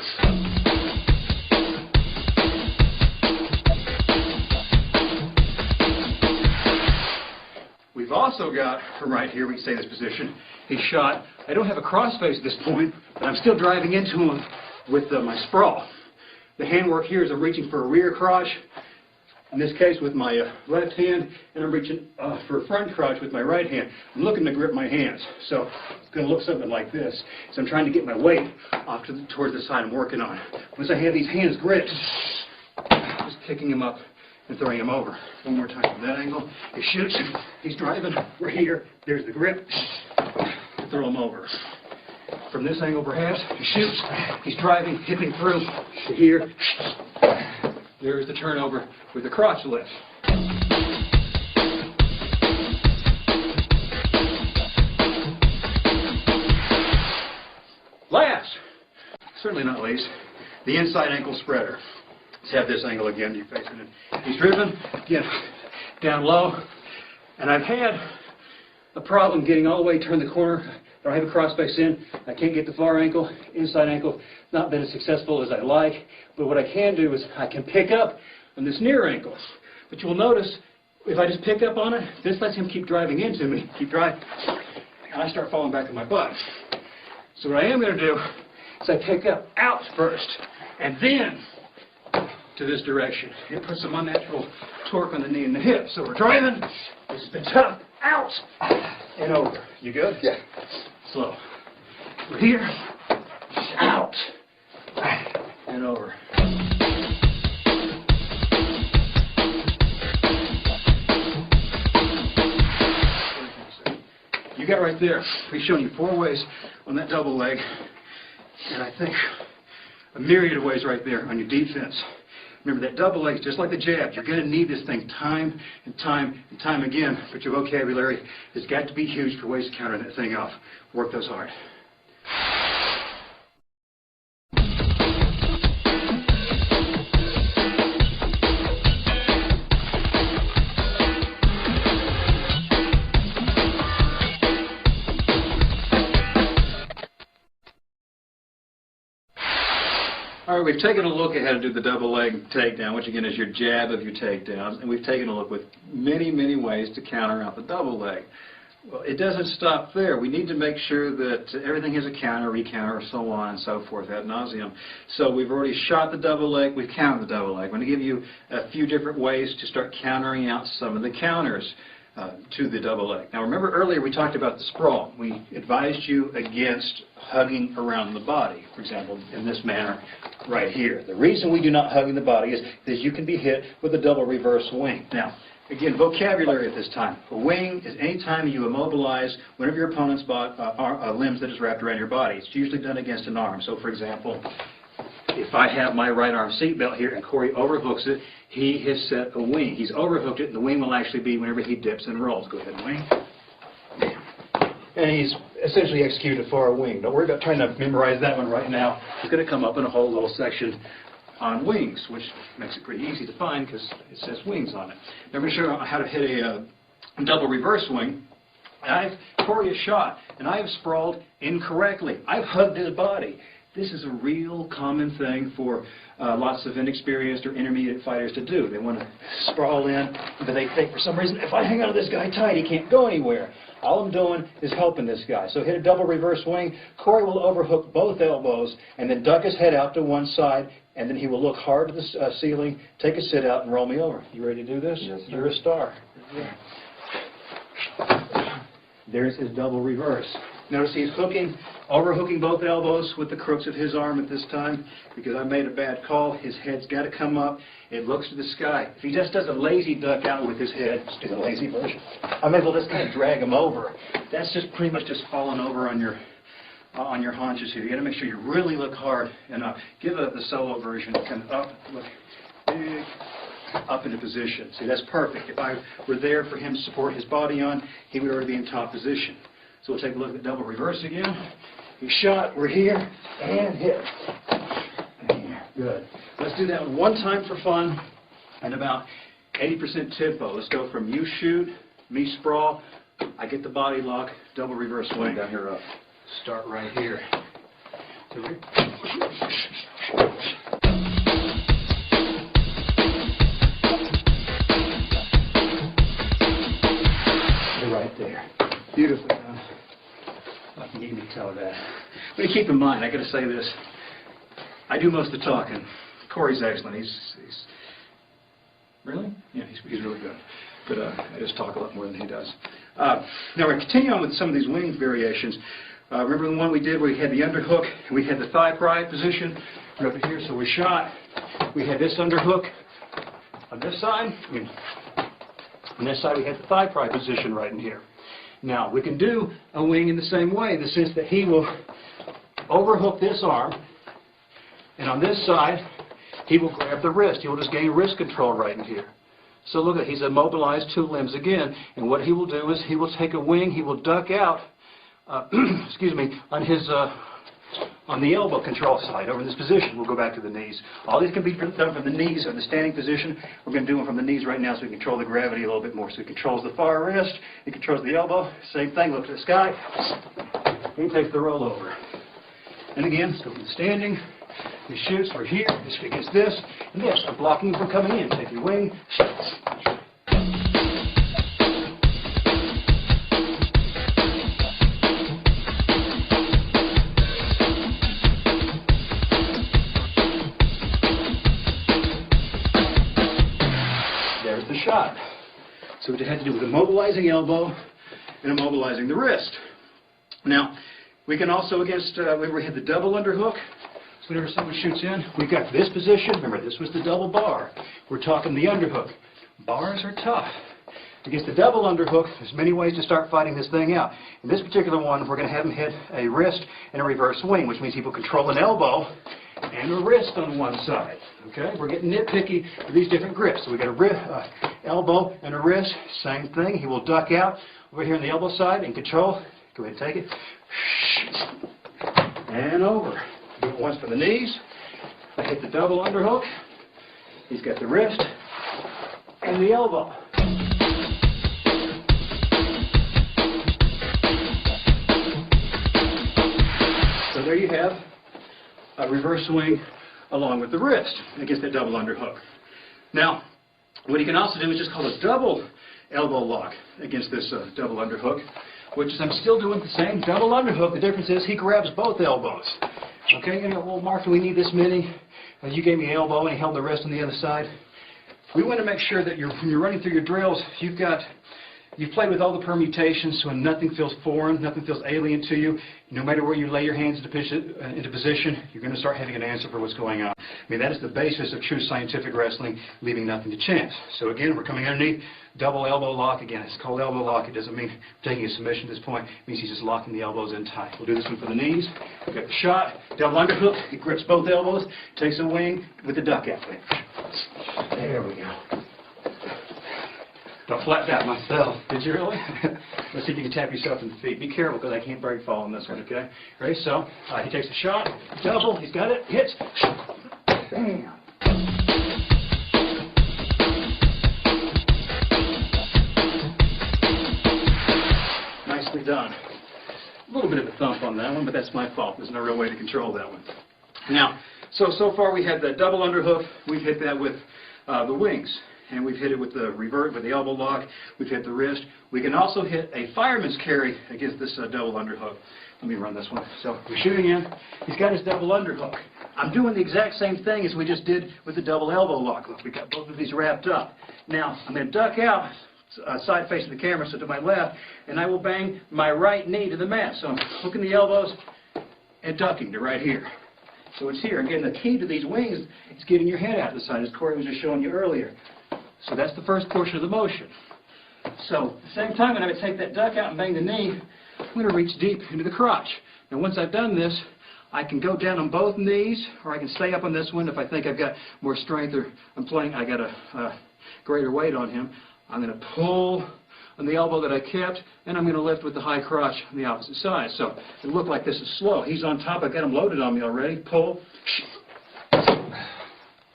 We've also got, from right here, we can stay in this position, he shot. I don't have a cross face at this point, but I'm still driving into him with my sprawl. The handwork here is I'm reaching for a rear crotch, in this case with my left hand, and I'm reaching for a front crotch with my right hand. I'm looking to grip my hands, so it's going to look something like this. So I'm trying to get my weight off towards the side I'm working on. Once I have these hands gripped, just picking him up and throwing him over. One more time from that angle. He shoots, he's driving, we're here, there's the grip, throw him over. From this angle perhaps, he shoots, he's driving, hipping through to here. There's the turnover with the crotch lift. Last, certainly not least, the inside ankle spreader. Let's have this angle again. You're facing it. He's driven, again, down low. And I've had a problem getting all the way, turn the corner. I don't have a cross face in. I can't get the far ankle, inside ankle. Not been as successful as I like. But what I can do is I can pick up on this near ankle. But you'll notice, if I just pick up on it, this lets him keep driving into me. Keep driving. And I start falling back on my butt. So what I am going to do is I pick up out first. And then to this direction. It puts some unnatural torque on the knee and the hip. So we're driving. This has been tough. Out and over. You good? Yeah. Slow. We're here. Out and over. You got right there. We've shown you 4 ways on that double leg, and I think a myriad of ways right there on your defense. Remember, that double leg is just like the jab. You're going to need this thing time and time and time again, but your vocabulary has got to be huge for ways to counter that thing off. Work those hard. All right, we've taken a look at how to do the double leg takedown, which again is your jab of your takedowns, and we've taken a look with many, many ways to counter out the double leg. Well, it doesn't stop there. We need to make sure that everything has a counter, recounter, so on and so forth ad nauseum. So we've already shot the double leg, we've countered the double leg. I'm going to give you a few different ways to start countering out some of the counters to the double leg. Now remember earlier we talked about the sprawl. We advised you against hugging around the body, for example, in this manner right here. The reason we do not hug in the body is because you can be hit with a double reverse wing. Now, again, vocabulary at this time. A wing is any time you immobilize one of your opponent's limbs that is wrapped around your body. It's usually done against an arm. So, for example, if I have my right arm seatbelt here and Corey overhooks it, he has set a wing. He's overhooked it, and the wing will actually be whenever he dips and rolls. Go ahead and wing. And he's essentially executed for a wing. Don't worry about trying to memorize that one right now. It's going to come up in a whole little section on wings, which makes it pretty easy to find because it says wings on it. Now I'm going to show you how to hit a double reverse wing. Corey is shot, and I have sprawled incorrectly. I've hugged his body. This is a real common thing for lots of inexperienced or intermediate fighters to do. They want to sprawl in, but they think for some reason, if I hang on to this guy tight, he can't go anywhere. All I'm doing is helping this guy. So hit a double reverse wing. Corey will overhook both elbows and then duck his head out to one side, and then he will look hard to the ceiling, take a sit out, and roll me over. You ready to do this? Yes, sir. You're a star. Yeah. There's his double reverse. Notice he's overhooking both elbows with the crooks of his arm at this time because I made a bad call. His head's got to come up. It looks to the sky. If he just does a lazy duck out with his head, just do the lazy version, I'm able to just kind of drag him over. That's just pretty much just falling over on your haunches here. You got to make sure you really look hard and up. Give the solo version kind of up, look big, up into position. See, that's perfect. If I were there for him to support his body on, he would already be in top position. So we'll take a look at the double reverse again. He's shot, we're here, and hit. Good. Let's do that one time for fun, and about 80% tempo. Let's go from you shoot, me sprawl, I get the body lock, double reverse swing. Down here up. Start right here. Right there. Beautifully done. You need me to tell her that. But keep in mind, I got to say this. I do most of the talking. Corey's excellent. He's really? Yeah, he's really good. But I just talk a lot more than he does. Now we're going to continue on with some of these wing variations. Remember the one we did where we had the underhook and we had the thigh pry position? We're over here, so we shot. We had this underhook on this side. On this side we had the thigh pry position right in here. Now we can do a wing in the same way, in the sense that he will overhook this arm, and on this side he will grab the wrist. He will just gain wrist control right in here. So look at, he's immobilized two limbs again, and what he will do is he will take a wing, he will duck out, excuse me, on his on the elbow control side, over in this position. We'll go back to the knees. All these can be done from the knees or the standing position. We're going to do them from the knees right now so we control the gravity a little bit more. So he controls the far wrist, he controls the elbow, same thing, look to the sky, he takes the roll over. And again, let's go from the standing, he shoots, we're here, this against this, and yes, I'm blocking him from coming in. Take your wing, shot. So what you had to do was immobilizing elbow and immobilizing the wrist. Now, we can also, against, when we had the double underhook, so whenever someone shoots in, we got this position. Remember, this was the double bar. We're talking the underhook. Bars are tough. Against the double underhook, there's many ways to start fighting this thing out. In this particular one, we're going to have him hit a wrist and a reverse swing, which means he will control an elbow and a wrist on one side. Okay, we're getting nitpicky with these different grips. So we got a elbow and a wrist, same thing. He will duck out over here on the elbow side and control. Go ahead and take it. And over. Do it once for the knees. I hit the double underhook. He's got the wrist and the elbow. So there you have a reverse swing along with the wrist against that double underhook. Now, what you can also do is just call a double elbow lock against this double underhook, which is I'm still doing the same double underhook. The difference is he grabs both elbows. Okay, you know, well, Mark, do we need this many? You gave me an elbow and he held the wrist on the other side. We want to make sure that when you're running through your drills, you've got You've played with all the permutations, so nothing feels foreign, nothing feels alien to you. No matter where you lay your hands into position, you're going to start having an answer for what's going on. I mean, that is the basis of true scientific wrestling, leaving nothing to chance. So again, we're coming underneath, double elbow lock. Again, it's called elbow lock. It doesn't mean taking a submission at this point. It means he's just locking the elbows in tight. We'll do this one for the knees. We've got the shot, double underhook. He grips both elbows, takes a wing with the duck out there. There we go. Don't flat that myself. Did you really? Let's see if you can tap yourself in the feet. Be careful because I can't break fall on this one, okay? Ready? So, he takes a shot, double, he's got it, hits. Bam. Nicely done. A little bit of a thump on that one, but that's my fault. There's no real way to control that one. Now, so far we had the double underhook. We've hit that with the wings. And we've hit it with the revert, with the elbow lock. We've hit the wrist. We can also hit a fireman's carry against this double underhook. Let me run this one. So we're shooting in. He's got his double underhook. I'm doing the exact same thing as we just did with the double elbow lock. Look, we got both of these wrapped up. Now, I'm going to duck out, side facing the camera, so to my left, and I will bang my right knee to the mat. So I'm hooking the elbows and ducking to right here. So it's here. Again, the key to these wings is getting your head out to the side, as Corey was just showing you earlier. So that's the first portion of the motion. So at the same time, when I take that duck out and bang the knee, I'm going to reach deep into the crotch. Now once I've done this, I can go down on both knees, or I can stay up on this one if I think I've got more strength, or I got a greater weight on him. I'm going to pull on the elbow that I kept, and I'm going to lift with the high crotch on the opposite side. So it'll look like this is slow. He's on top. I've got him loaded on me already. Pull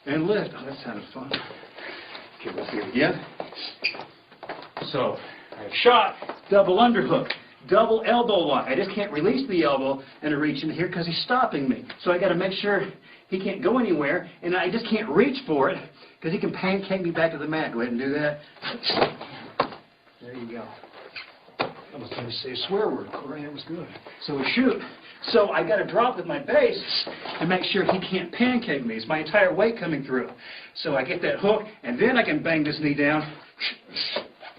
and lift. Oh, that sounded fun. Okay, let's do it again. So, I have shot, double underhook, double elbow lock. I just can't release the elbow and reach in here because he's stopping me. So I got to make sure he can't go anywhere, and I just can't reach for it because he can pancake me back to the mat. Go ahead and do that. There you go. I was going to say a swear word, Corey. That was good. So we shoot. So I got to drop with my base and make sure he can't pancake me. It's my entire weight coming through. So I get that hook, and then I can bang this knee down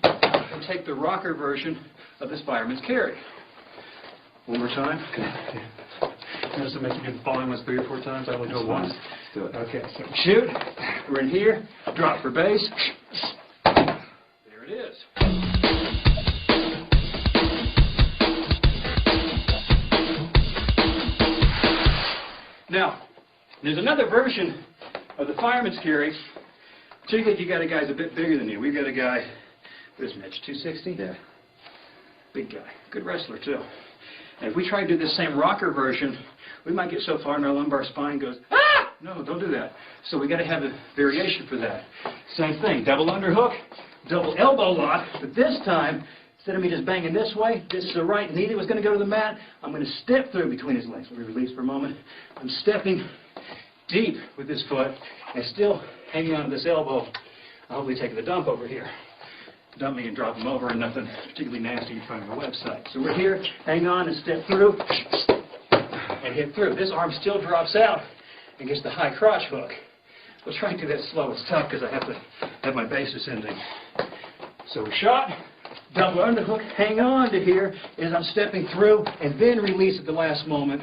and take the rocker version of this fireman's carry. One more time. Notice I make you do the following ones 3 or 4 times. I only do it once. Do it. Okay. So shoot. We're in here. Drop for base. There it is. Now, there's another version of the fireman's carry, particularly if you got a guy who's a bit bigger than you. We've got a guy, what is Mitch, 260? Yeah. Big guy. Good wrestler, too. And if we try to do this same rocker version, we might get so far in our lumbar spine goes, ah! No, don't do that. So we got to have a variation for that. Same thing, double underhook, double elbow lock, but this time, instead of me just banging this way, this is the right knee that was going to go to the mat. I'm going to step through between his legs. Let me release for a moment. I'm stepping deep with this foot and still hanging on to this elbow. I'll hopefully take the dump over here. Dump me and drop him over, and nothing particularly nasty you find on the website. So we're here, hang on and step through and hit through. This arm still drops out and gets the high crotch hook. We'll try and do that slow. It's tough because I have to have my basis ending. So we shot. Double underhook, hang on to here as I'm stepping through, and then release at the last moment.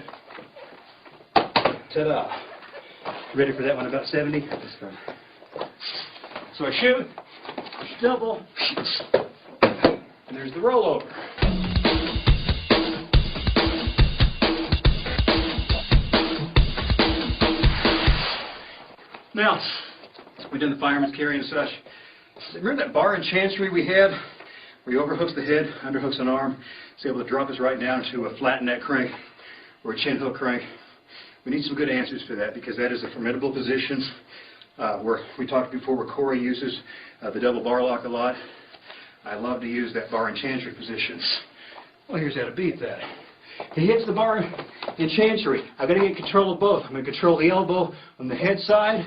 Ta-da. Ready for that one about 70? So I shoot, double, and there's the rollover. Now, we've done the fireman's carry and such. Remember that bar and chancery we had? Where he overhooks the head, underhooks an arm, is able to drop us right down to a flat neck crank or a chin hook crank. We need some good answers for that because that is a formidable position. Where we talked before where Corey uses the double bar lock a lot. I love to use that bar and chancery position. Well, here's how to beat that. He hits the bar and chancery. I've got to get control of both. I'm going to control the elbow on the head side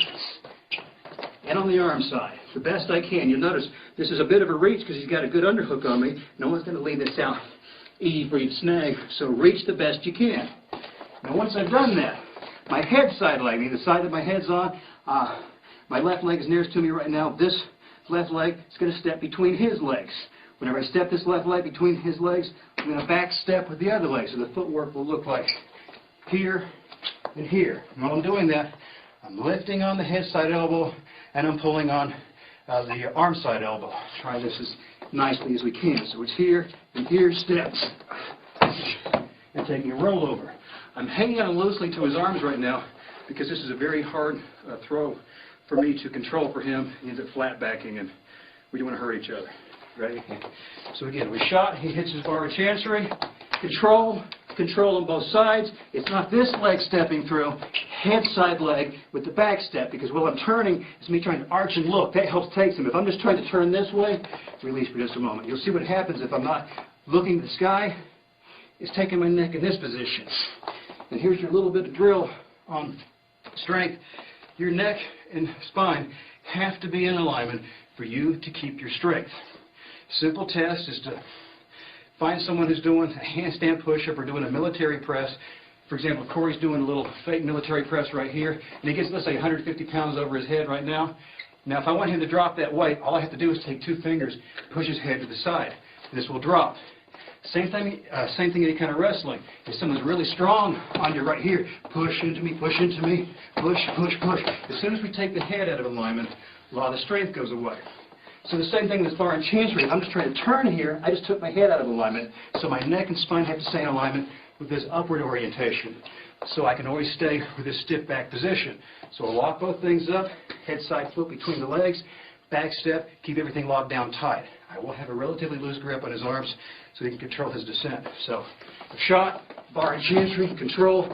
and on the arm side the best I can. You'll notice this is a bit of a reach because he's got a good underhook on me. No one's going to leave this out easy for you to snag, so reach the best you can. Now once I've done that, my head side leg, the side that my head's on, my left leg is nearest to me right now. This left leg is going to step between his legs. Whenever I step this left leg between his legs, I'm going to back step with the other leg. So the footwork will look like here and here. And while I'm doing that, I'm lifting on the head side elbow and I'm pulling on the arm side elbow. Try this as nicely as we can. So it's here and here, steps. And taking a rollover. I'm hanging on loosely to his arms right now because this is a very hard throw for me to control for him. He ends up flat backing and we don't want to hurt each other. Ready? So again, we shot, he hits his bar of chancery, control on both sides. It's not this leg stepping through, head side leg with the back step, because while I'm turning, it's me trying to arch and look. That helps take him. If I'm just trying to turn this way, release for just a moment. You'll see what happens if I'm not looking at the sky. It's taking my neck in this position. And here's your little bit of drill on strength. Your neck and spine have to be in alignment for you to keep your strength. Simple test is to find someone who's doing a handstand push-up or doing a military press. For example, Corey's doing a little fake military press right here, and he gets, let's say, 150 pounds over his head right now. Now, if I want him to drop that weight, all I have to do is take 2 fingers, push his head to the side. This will drop. Same thing any kind of wrestling. If someone's really strong on you right here, push into me, push, push, push. As soon as we take the head out of alignment, a lot of the strength goes away. So the same thing with this bar and chancery. I'm just trying to turn here. I just took my head out of alignment. So my neck and spine have to stay in alignment with this upward orientation. So I can always stay with this stiff back position. So I'll lock both things up, head side flip between the legs, back step, keep everything locked down tight. I will have a relatively loose grip on his arms so he can control his descent. So a shot, bar and chancery, control,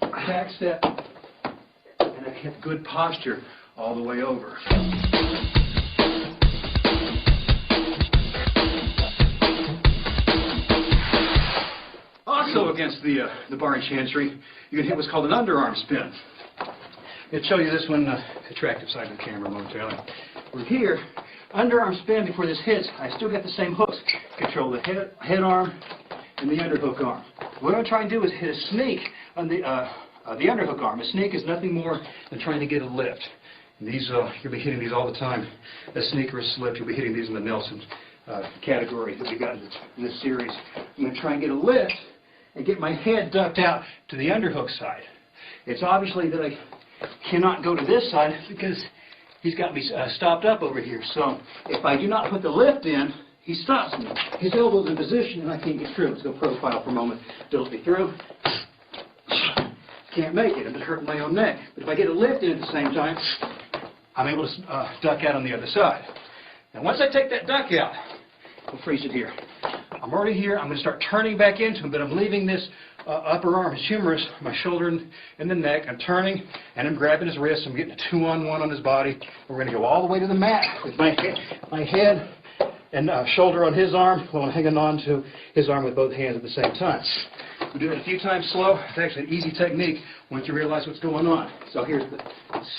back step, and I get good posture all the way over. Also against the bar and chancery, you can hit what's called an underarm spin. I'll show you this one, attractive side of the camera momentarily. We're here, underarm spin before this hits. I still got the same hooks. Control the head arm and the underhook arm. What I'm trying to do is hit a sneak on the underhook arm. A sneak is nothing more than trying to get a lift. And these, you'll be hitting these all the time. A sneak or a slip, you'll be hitting these in the Nelson category that we got in this series. I'm going to try and get a lift and get my head ducked out to the underhook side. It's obviously that I cannot go to this side because he's got me stopped up over here. So if I do not put the lift in, he stops me. His elbow's in position and I can't get through. Let's go profile for a moment. Don't be through. Can't make it. I'm just hurting my own neck. But if I get a lift in at the same time, I'm able to duck out on the other side. And once I take that duck out, we'll freeze it here. I'm already here. I'm going to start turning back into him, but I'm leaving this upper arm, his humerus, my shoulder and the neck. I'm turning, and I'm grabbing his wrist. I'm getting a 2-on-1 on his body. We're going to go all the way to the mat with my head and shoulder on his arm while I'm hanging on to his arm with both hands at the same time. We do it a few times slow. It's actually an easy technique once you realize what's going on. So here's the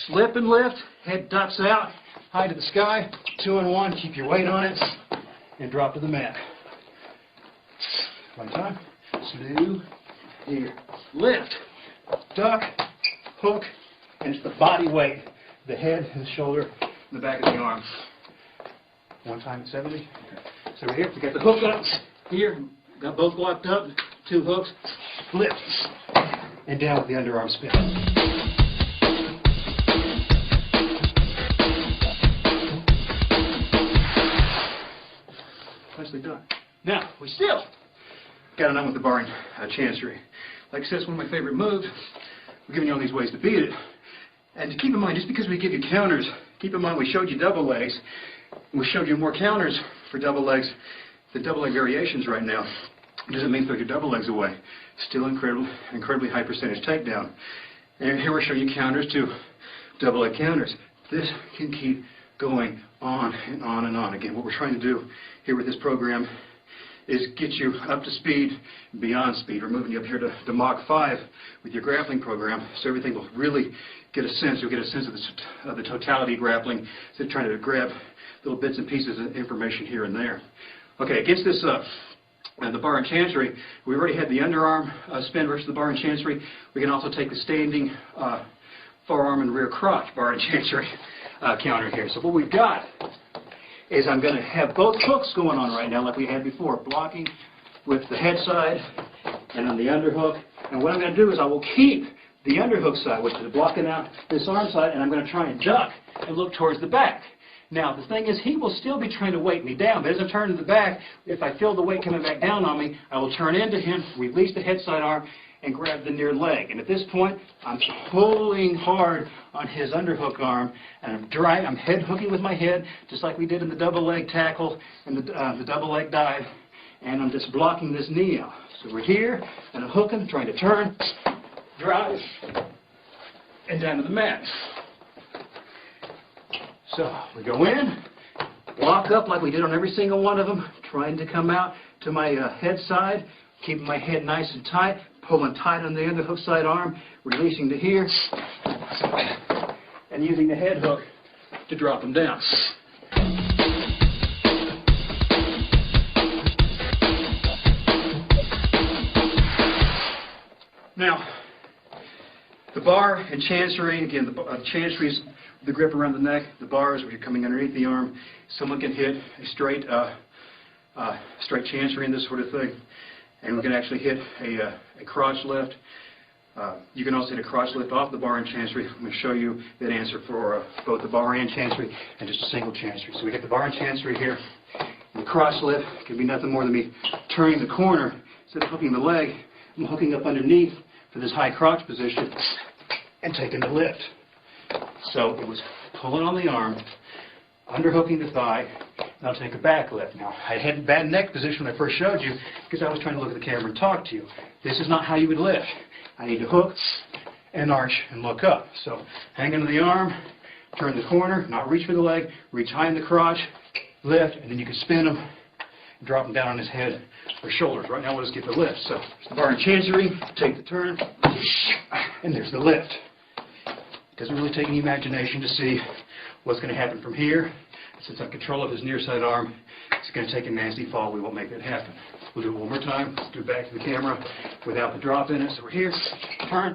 slip and lift. Head ducks out, high to the sky, 2-on-1. Keep your weight on it, and drop to the mat. One time. Slew. Here. Lift. Duck. Hook. And it's the body weight. The head and the shoulder and the back of the arm. One time at 70. Okay. So we're here. We got the hook up. Here. Got both locked up. 2 hooks. Lift. And down with the underarm spin. Nicely done. Now, we still got it on with the bar and chancery. Like I said, it's one of my favorite moves. We're giving you all these ways to beat it. And to keep in mind, just because we give you counters, keep in mind we showed you double legs. We showed you more counters for double legs, the double leg variations right now. It doesn't mean throw your double legs away. Still incredibly high percentage takedown. And here we're showing you counters to double leg counters. This can keep going on and on and on. Again, what we're trying to do here with this program is get you up to speed, beyond speed. We're moving you up here to Mach 5 with your grappling program, so everything will really get a sense. You'll get a sense of the totality of grappling, instead of trying to grab little bits and pieces of information here and there. Okay, against this the bar and chancery, we already had the underarm spin versus the bar and chancery. We can also take the standing forearm and rear crotch bar and chancery counter here. So what we've got is I'm going to have both hooks going on right now like we had before, blocking with the head side and on the underhook. And what I'm going to do is I will keep the underhook side, which is blocking out this arm side, and I'm going to try and duck and look towards the back. Now, the thing is, he will still be trying to weight me down, but as I turn to the back, if I feel the weight coming back down on me, I will turn into him, release the head side arm, and grab the near leg. And at this point, I'm pulling hard on his underhook arm, and I'm head hooking with my head, just like we did in the double leg tackle and the double leg dive, and I'm just blocking this knee out. So we're here, and I'm hooking, trying to turn, drive, and down to the mat. So we go in, walk up like we did on every single one of them, trying to come out to my head side, keeping my head nice and tight, pulling tight on the underhook side arm, releasing to here, and using the head hook to drop them down. Now, the bar and chancery, again, the chancery is the grip around the neck. The bars, where you're coming underneath the arm. Someone can hit a straight chancery in this sort of thing, and we can actually hit a crotch lift. You can also hit a crotch lift off the bar and chancery. I'm going to show you that answer for both the bar and chancery and just a single chancery. So we get the bar and chancery here. And the crotch lift can be nothing more than me turning the corner. Instead of hooking the leg, I'm hooking up underneath for this high crotch position and taking the lift. So it was pulling on the arm, underhooking the thigh, and I'll take a back lift. Now, I had a bad neck position when I first showed you because I was trying to look at the camera and talk to you. This is not how you would lift. I need to hook and arch and look up. So hang into the arm, turn the corner, not reach for the leg, reach high in the crotch, lift, and then you can spin him and drop him down on his head or shoulders. Right now we'll just get the lift. So there's the bar and chancery, take the turn, and there's the lift. Doesn't really take any imagination to see what's going to happen from here. Since I'm control of his near side arm, it's going to take a nasty fall. We won't make that happen. We'll do it one more time. Let's do it back to the camera without the drop in it. So we're here, turn,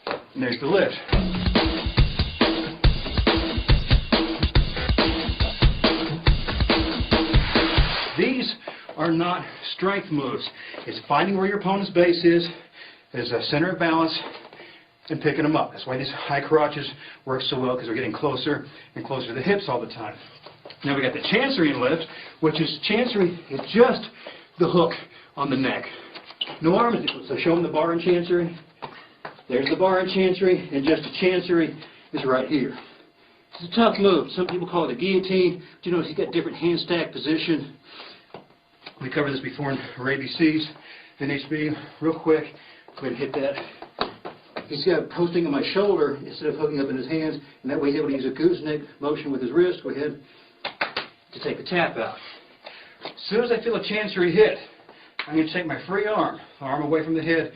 and there's the lift. These are not strength moves. It's finding where your opponent's base is, as a center of balance, and picking them up. That's why these high crotches work so well, because they're getting closer and closer to the hips all the time. Now we got the chancery and lift, which is chancery is just the hook on the neck. No arm. So show them the bar and chancery. There's the bar and chancery, and just the chancery is right here. It's a tough move. Some people call it a guillotine. But you notice he's got different hand stack position. We covered this before in our ABCs, NHB. Real quick, go ahead and hit that. He's got posting on my shoulder instead of hooking up in his hands, and that way he's able to use a gooseneck motion with his wrist. Go ahead to take the tap out. As soon as I feel a chancery hit, I'm going to take my free arm away from the head,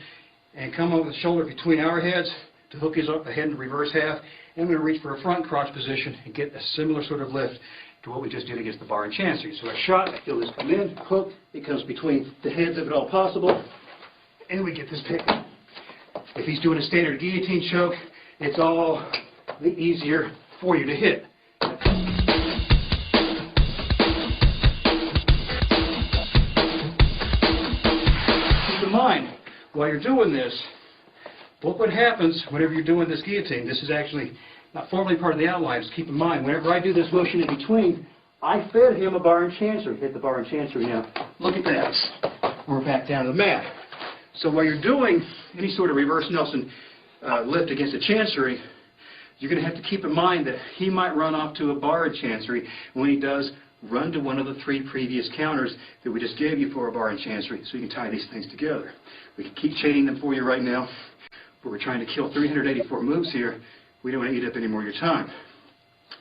and come over the shoulder between our heads to hook his head in the reverse half. And I'm going to reach for a front crotch position and get a similar sort of lift to what we just did against the bar and chancery. So I shot, I feel this come in, hook, it comes between the heads if at all possible, and we get this pick. If he's doing a standard guillotine choke, it's all the easier for you to hit. Keep in mind, while you're doing this, look what happens whenever you're doing this guillotine. This is actually not formally part of the outline. Just keep in mind, whenever I do this motion in between, I fed him a bar and chancery. Hit the bar and chancery now. Look at that. We're back down to the mat. So while you're doing any sort of reverse Nelson lift against a chancery, you're going to have to keep in mind that he might run off to a bar and chancery. When he does, run to one of the 3 previous counters that we just gave you for a bar and chancery, so you can tie these things together. We can keep chaining them for you right now, but we're trying to kill 384 moves here. We don't want to eat up any more of your time.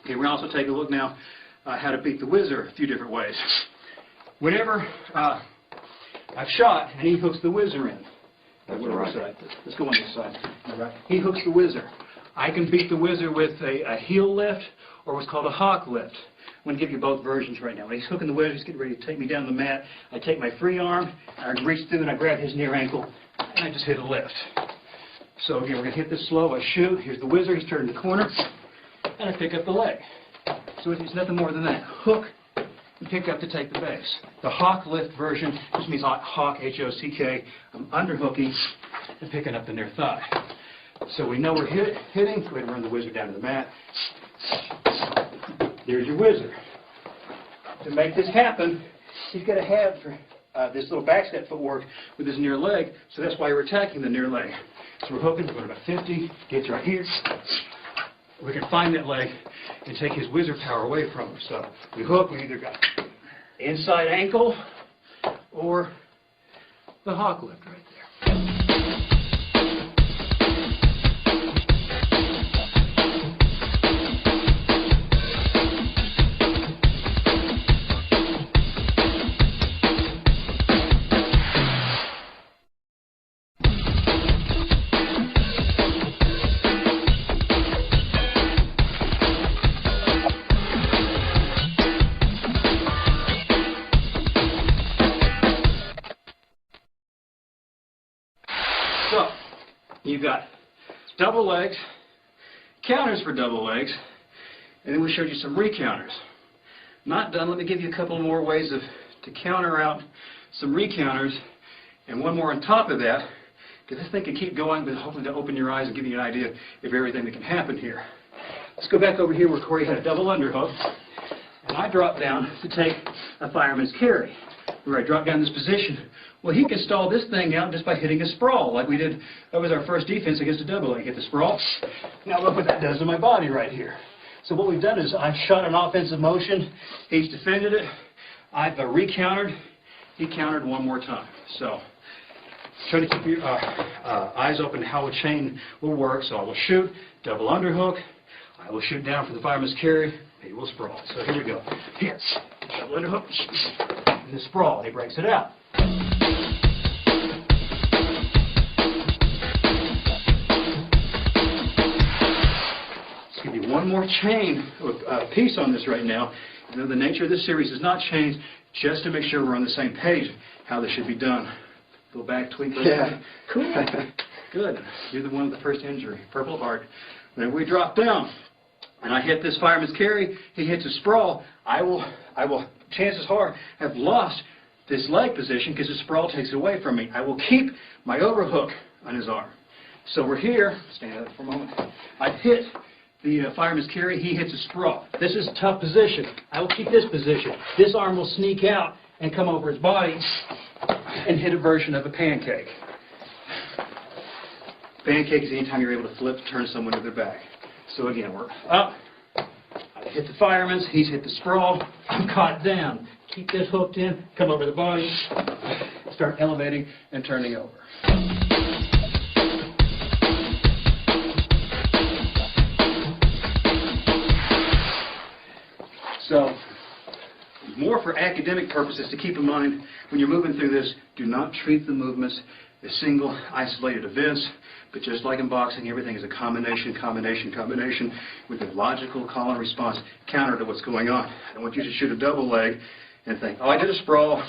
Okay, we're also taking a look now how to beat the whizzer a few different ways. Whenever I've shot and he hooks the whizzer in. Let's go on this side. All right. He hooks the whizzer. I can beat the whizzer with a heel lift or what's called a hawk lift. I'm going to give you both versions right now. When he's hooking the whizzer, he's getting ready to take me down the mat. I take my free arm, I reach through and I grab his near ankle, and I just hit a lift. So again, we're going to hit this slow. I shoot. Here's the whizzer. He's turning the corner, and I pick up the leg. So it's nothing more than that. Hook and pick up to take the base. The hawk lift version just means hawk, H-O-C-K. I'm underhooking and picking up the near thigh. So we know we're hitting. Go ahead and run the whizzer down to the mat. There's your whizzer. To make this happen, you've got to have this little back step footwork with his near leg, so that's why we're attacking the near leg. So we're hooking, we're going about 50, gets right here. We can find that leg and take his whizzer power away from him. So we hook, we either got inside ankle or the hawk lift right there. So, you've got double legs, counters for double legs, and then we showed you some recounters. Not done, let me give you a couple more ways to counter out some recounters, and one more on top of that, because this thing can keep going, but hoping to open your eyes and give you an idea of everything that can happen here. Let's go back over here where Corey had a double underhook, and I dropped down to take a fireman's carry. Where I drop down this position, well, he can stall this thing out just by hitting a sprawl, like we did. That was our first defense against a double leg. Hit the sprawl. Now look what that does to my body right here. So what we've done is I've shot an offensive motion. He's defended it. I've recountered. He countered one more time. So try to keep your eyes open to how a chain will work. So I will shoot, double underhook. I will shoot down for the fireman's carry. He will sprawl. So here we go. Here, double underhook. The sprawl, he breaks it out. Let's give you one more chain piece on this right now. You know, the nature of this series has not changed, just to make sure we're on the same page how this should be done. Go back, tweak. Yeah. Cool. Good. You're the one with the first injury. Purple heart. Then we drop down, and I hit this fireman's carry. He hits a sprawl. I will, chances are, have lost this leg position because the sprawl takes it away from me. I will keep my overhook on his arm. So we're here. Stand up for a moment. I hit the fireman's carry. He hits a sprawl. This is a tough position. I will keep this position. This arm will sneak out and come over his body and hit a version of a pancake. Pancake is anytime you're able to flip, turn someone to their back. So again, we're up. I hit the fireman's. He's hit the sprawl. I'm caught down. Keep this hooked in. Come over the body. Start elevating and turning over. So, more for academic purposes to keep in mind when you're moving through this, do not treat the movements as single, isolated events, but just like in boxing, everything is a combination with a logical call and response counter to what's going on. I don't want you to shoot a double leg and think, oh, I did a sprawl,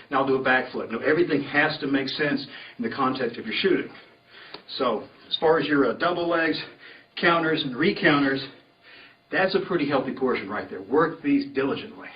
now I'll do a backflip. No, everything has to make sense in the context of your shooting. So, as far as your double legs, counters, and recounters, that's a pretty healthy portion right there. Work these diligently.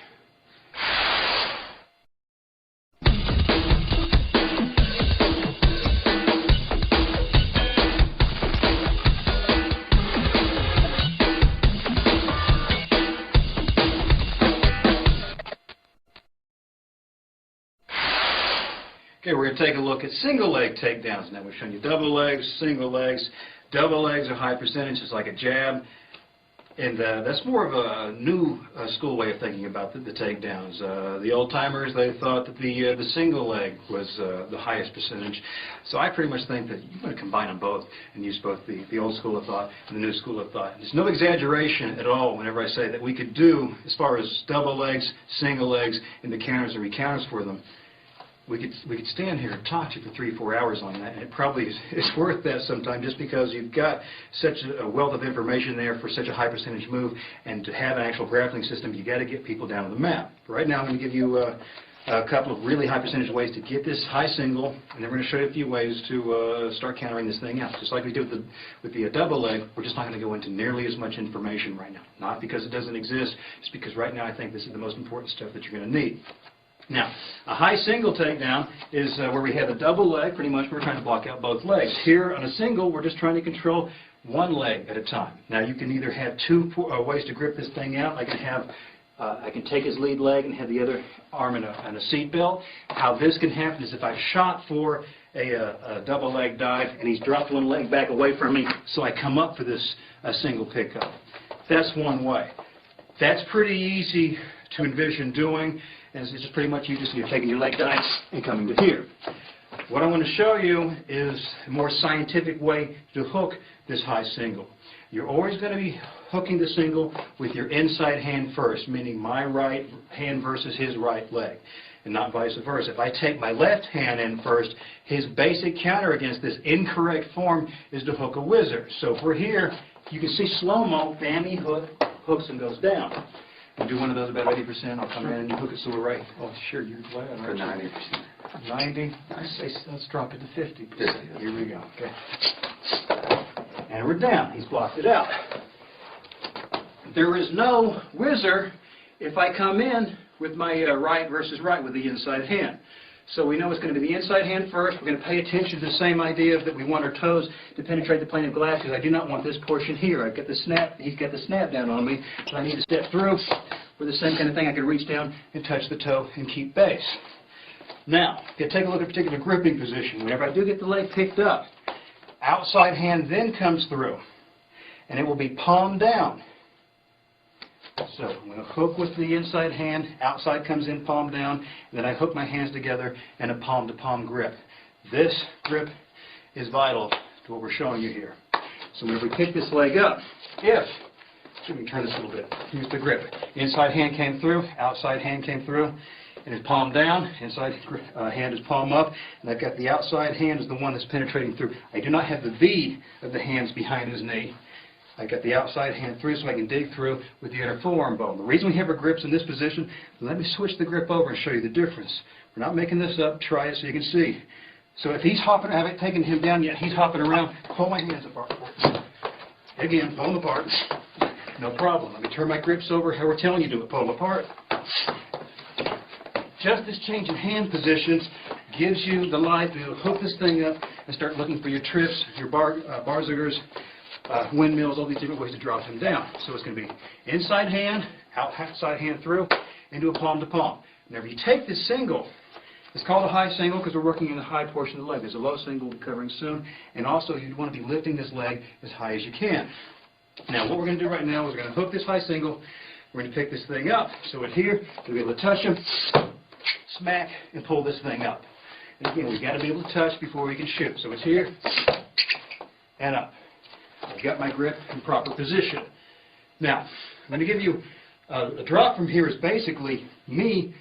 Okay, we're going to take a look at single leg takedowns. Now we've shown you double legs, single legs. Double legs are high percentage, it's like a jab. And that's more of a new school way of thinking about the takedowns. The old-timers, they thought that the single leg was the highest percentage. So I pretty much think that you want to combine them both and use both the old school of thought and the new school of thought. There's no exaggeration at all whenever I say that we could do, as far as double legs, single legs, and the counters and recounters for them, we could stand here and talk to you for 3 or 4 hours on that, and it probably is worth that sometime, just because you've got such a wealth of information there for such a high percentage move, and to have an actual grappling system, you got to get people down on the mat. Right now, I'm going to give you a couple of really high percentage ways to get this high single, and then we're going to show you a few ways to start countering this thing out. Just like we did with the double leg, we're just not going to go into nearly as much information right now. Not because it doesn't exist, it's because right now I think this is the most important stuff that you're going to need. Now, a high single takedown is where we have a double leg. Pretty much we're trying to block out both legs. Here on a single, we're just trying to control one leg at a time. Now, you can either have two ways to grip this thing out. I can take his lead leg and have the other arm in a seat belt. How this can happen is if I've shot for a double leg dive and he's dropped one leg back away from me, so I come up for this single pickup. That's one way. That's pretty easy to envision doing, and it's just pretty much you're taking your leg dives and coming to here. What I want to show you is a more scientific way to hook this high single. You're always going to be hooking the single with your inside hand first, meaning my right hand versus his right leg, and not vice versa. If I take my left hand in first, his basic counter against this incorrect form is to hook a whizzer. So if we're here, you can see slow-mo, bam, he hooks and goes down. We'll do one of those about 80%. I'll come in and you hook it so we're right. Oh, sure, you're glad. For 90%. 90? Let's drop it to 50%. Here we go. Okay. And we're down. He's blocked it out. There is no whizzer if I come in with my right versus right with the inside hand. So we know it's going to be the inside hand first. We're going to pay attention to the same idea that we want our toes to penetrate the plane of glass, because I do not want this portion here. I've got the snap. He's got the snap down on me, so I need to step through with the same kind of thing. I can reach down and touch the toe and keep base. Now, if you take a look at a particular gripping position, whenever I do get the leg picked up, outside hand then comes through, and it will be palm down. So I'm going to hook with the inside hand, outside comes in, palm down, and then I hook my hands together in a palm-to-palm grip. This grip is vital to what we're showing you here. So whenever we pick this leg up, let me turn this a little bit. Here's the grip. Inside hand came through, outside hand came through, and it's palm down, inside hand is palm up, and I've got the outside hand is the one that's penetrating through. I do not have the V of the hands behind his knee. I got the outside hand through so I can dig through with the inner forearm bone. The reason we have our grips in this position, let me switch the grip over and show you the difference. We're not making this up. Try it so you can see. So if he's hopping, I haven't taken him down yet, he's hopping around, pull my hands apart. Again, pull them apart. No problem. Let me turn my grips over how we're telling you to pull them apart. Just this change in hand positions gives you the light to hook this thing up and start looking for your trips, your barzagers, windmills, all these different ways to drop him down. So it's going to be inside hand, outside hand through, into a palm to palm. Whenever you take this single, it's called a high single because we're working in the high portion of the leg. There's a low single we'll be covering soon, and also you want to be lifting this leg as high as you can. Now what we're going to do right now is we're going to hook this high single, we're going to pick this thing up. So at here, we'll be able to touch him, smack, and pull this thing up. And again, we've got to be able to touch before we can shoot. So it's here, and up. I've got my grip in proper position. Now, I'm going to give you a drop from here is basically me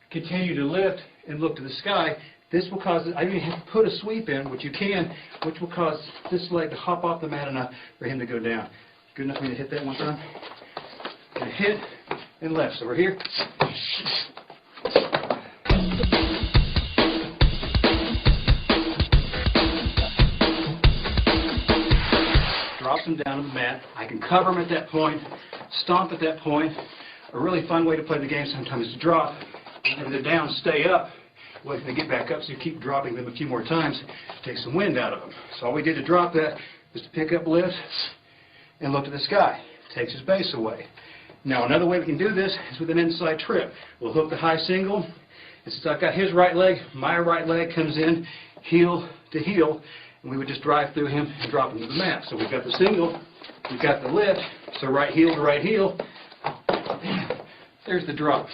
continue to lift and look to the sky. This will cause, I don't even have to put a sweep in, which you can, which will cause this leg to hop off the mat enough for him to go down. Good enough for me to hit that one time? And hit and left. So we're here. Drops him down to the mat. I can cover him at that point, stomp at that point. A really fun way to play the game sometimes is to drop. When they're down, stay up. Wait till they get back up, so you keep dropping them a few more times, take some wind out of them. So all we did to drop that was to pick up, lift, and look to the sky. Takes his base away. Now another way we can do this is with an inside trip. We'll hook the high single, and since I've got his right leg, my right leg comes in heel to heel, and we would just drive through him and drop him to the mat. So we've got the single, we've got the lift, so right heel to right heel, there's the drop.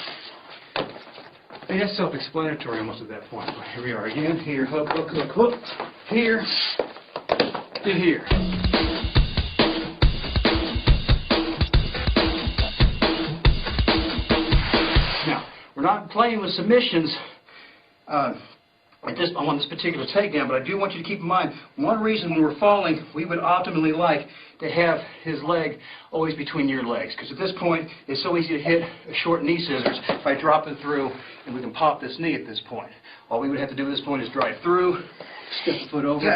And that's self-explanatory almost at that point. Here we are again, here, hook, hook, hook, hook, here to here. Now, we're not playing with submissions on this particular takedown, but I do want you to keep in mind, one reason when we're falling, we would optimally like to have his leg always between your legs, because at this point, it's so easy to hit a short knee scissors by dropping through, and we can pop this knee at this point. All we would have to do at this point is drive through, step the foot over,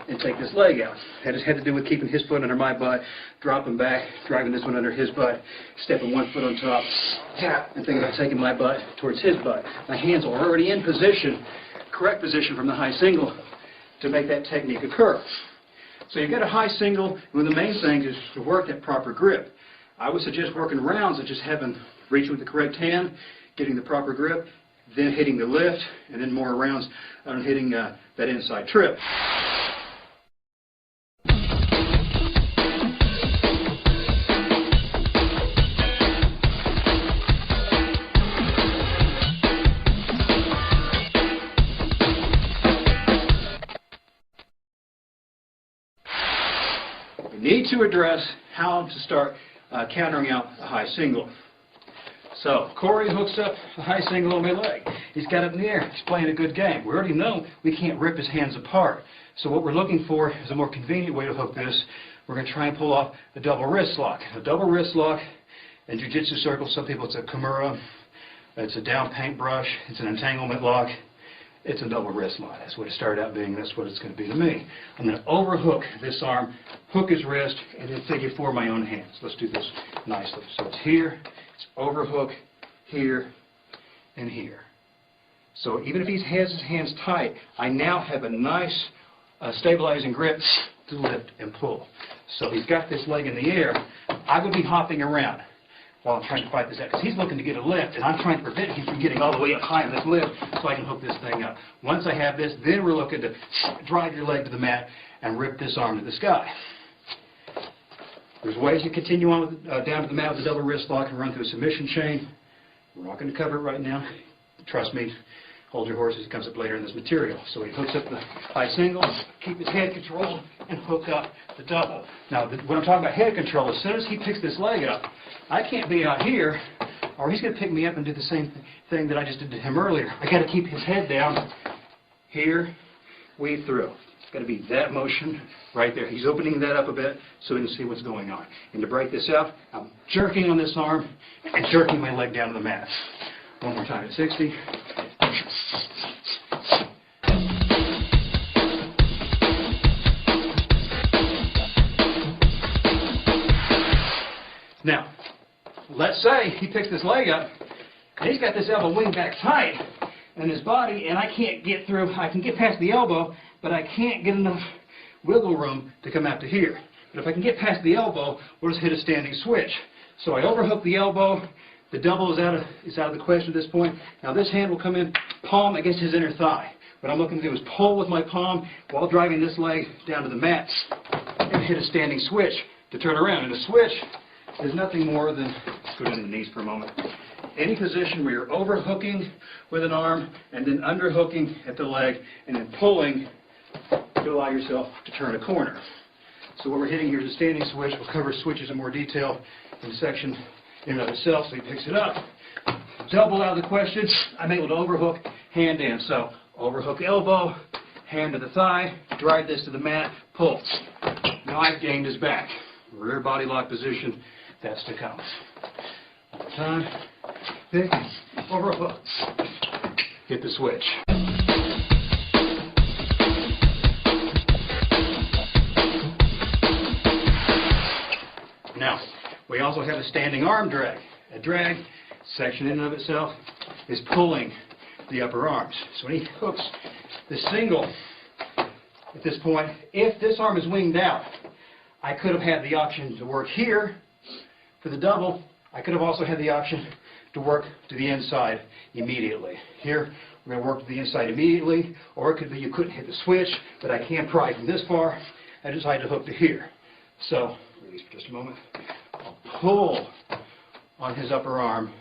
and take this leg out. That has had to do with keeping his foot under my butt, dropping back, driving this one under his butt, stepping one foot on top, and thinking about taking my butt towards his butt. My hands are already in position, correct position from the high single to make that technique occur. So you've got a high single, and one of the main things is to work that proper grip. I would suggest working rounds of just reaching with the correct hand, getting the proper grip, then hitting the lift, and then more rounds on hitting that inside trip. We need to address how to start countering out a high single. So, Corey hooks up a high single on my leg. He's got it in the air. He's playing a good game. We already know we can't rip his hands apart. So what we're looking for is a more convenient way to hook this. We're going to try and pull off a double wrist lock. A double wrist lock in jiu-jitsu circles, some people it's a kimura, it's a down paintbrush, it's an entanglement lock. It's a double wrist lock. That's what it started out being. That's what it's going to be to me. I'm going to overhook this arm, hook his wrist, and then figure four my own hands. Let's do this nicely. So it's here, it's overhook, here, and here. So even if he has his hands tight, I now have a nice stabilizing grip to lift and pull. So he's got this leg in the air. I would be hopping around while I'm trying to fight this out, because he's looking to get a lift, and I'm trying to prevent him from getting all the way up high on this lift so I can hook this thing up. Once I have this, then we're looking to drive your leg to the mat and rip this arm to the sky. There's ways to continue on with, down to the mat with a double wrist lock and run through a submission chain. We're not going to cover it right now. Trust me, hold your horses. It comes up later in this material. So he hooks up the high single, keep his head controlled, and hook up the double. Now, when I'm talking about head control, as soon as he picks this leg up, I can't be out here, or he's going to pick me up and do the same thing that I just did to him earlier. I got to keep his head down, here, weave through. It's got to be that motion right there. He's opening that up a bit so we can see what's going on. And to break this up, I'm jerking on this arm and jerking my leg down to the mat. One more time at 60. Now, let's say he picks this leg up, and he's got this elbow wing back tight in his body, and I can't get through. I can get past the elbow, but I can't get enough wiggle room to come out to here. But if I can get past the elbow, we'll just hit a standing switch. So I overhook the elbow. The double is out of the question at this point. Now this hand will come in palm against his inner thigh. What I'm looking to do is pull with my palm while driving this leg down to the mat and hit a standing switch to turn around. And a switch is nothing more than, let's go down to the knees for a moment, any position where you're overhooking with an arm and then underhooking at the leg and then pulling to allow yourself to turn a corner. So what we're hitting here is a standing switch. We'll cover switches in more detail in the section in and of itself. So he picks it up. Double out of the question. I'm able to overhook, hand in. So overhook elbow, hand to the thigh, drive this to the mat, pull. Now I've gained his back. Rear body lock position. That's to come. One more time. Pick, overhook. Hit the switch. Now, we also have a standing arm drag. A drag, section in and of itself, is pulling the upper arms. So when he hooks the single at this point, if this arm is winged out, I could have had the option to work here for the double. I could have also had the option to work to the inside immediately. Here, we're going to work to the inside immediately, or it could be you couldn't hit the switch, but I can't pry from this far. I decided to hook to here. So, release for just a moment. I'll pull on his upper arm,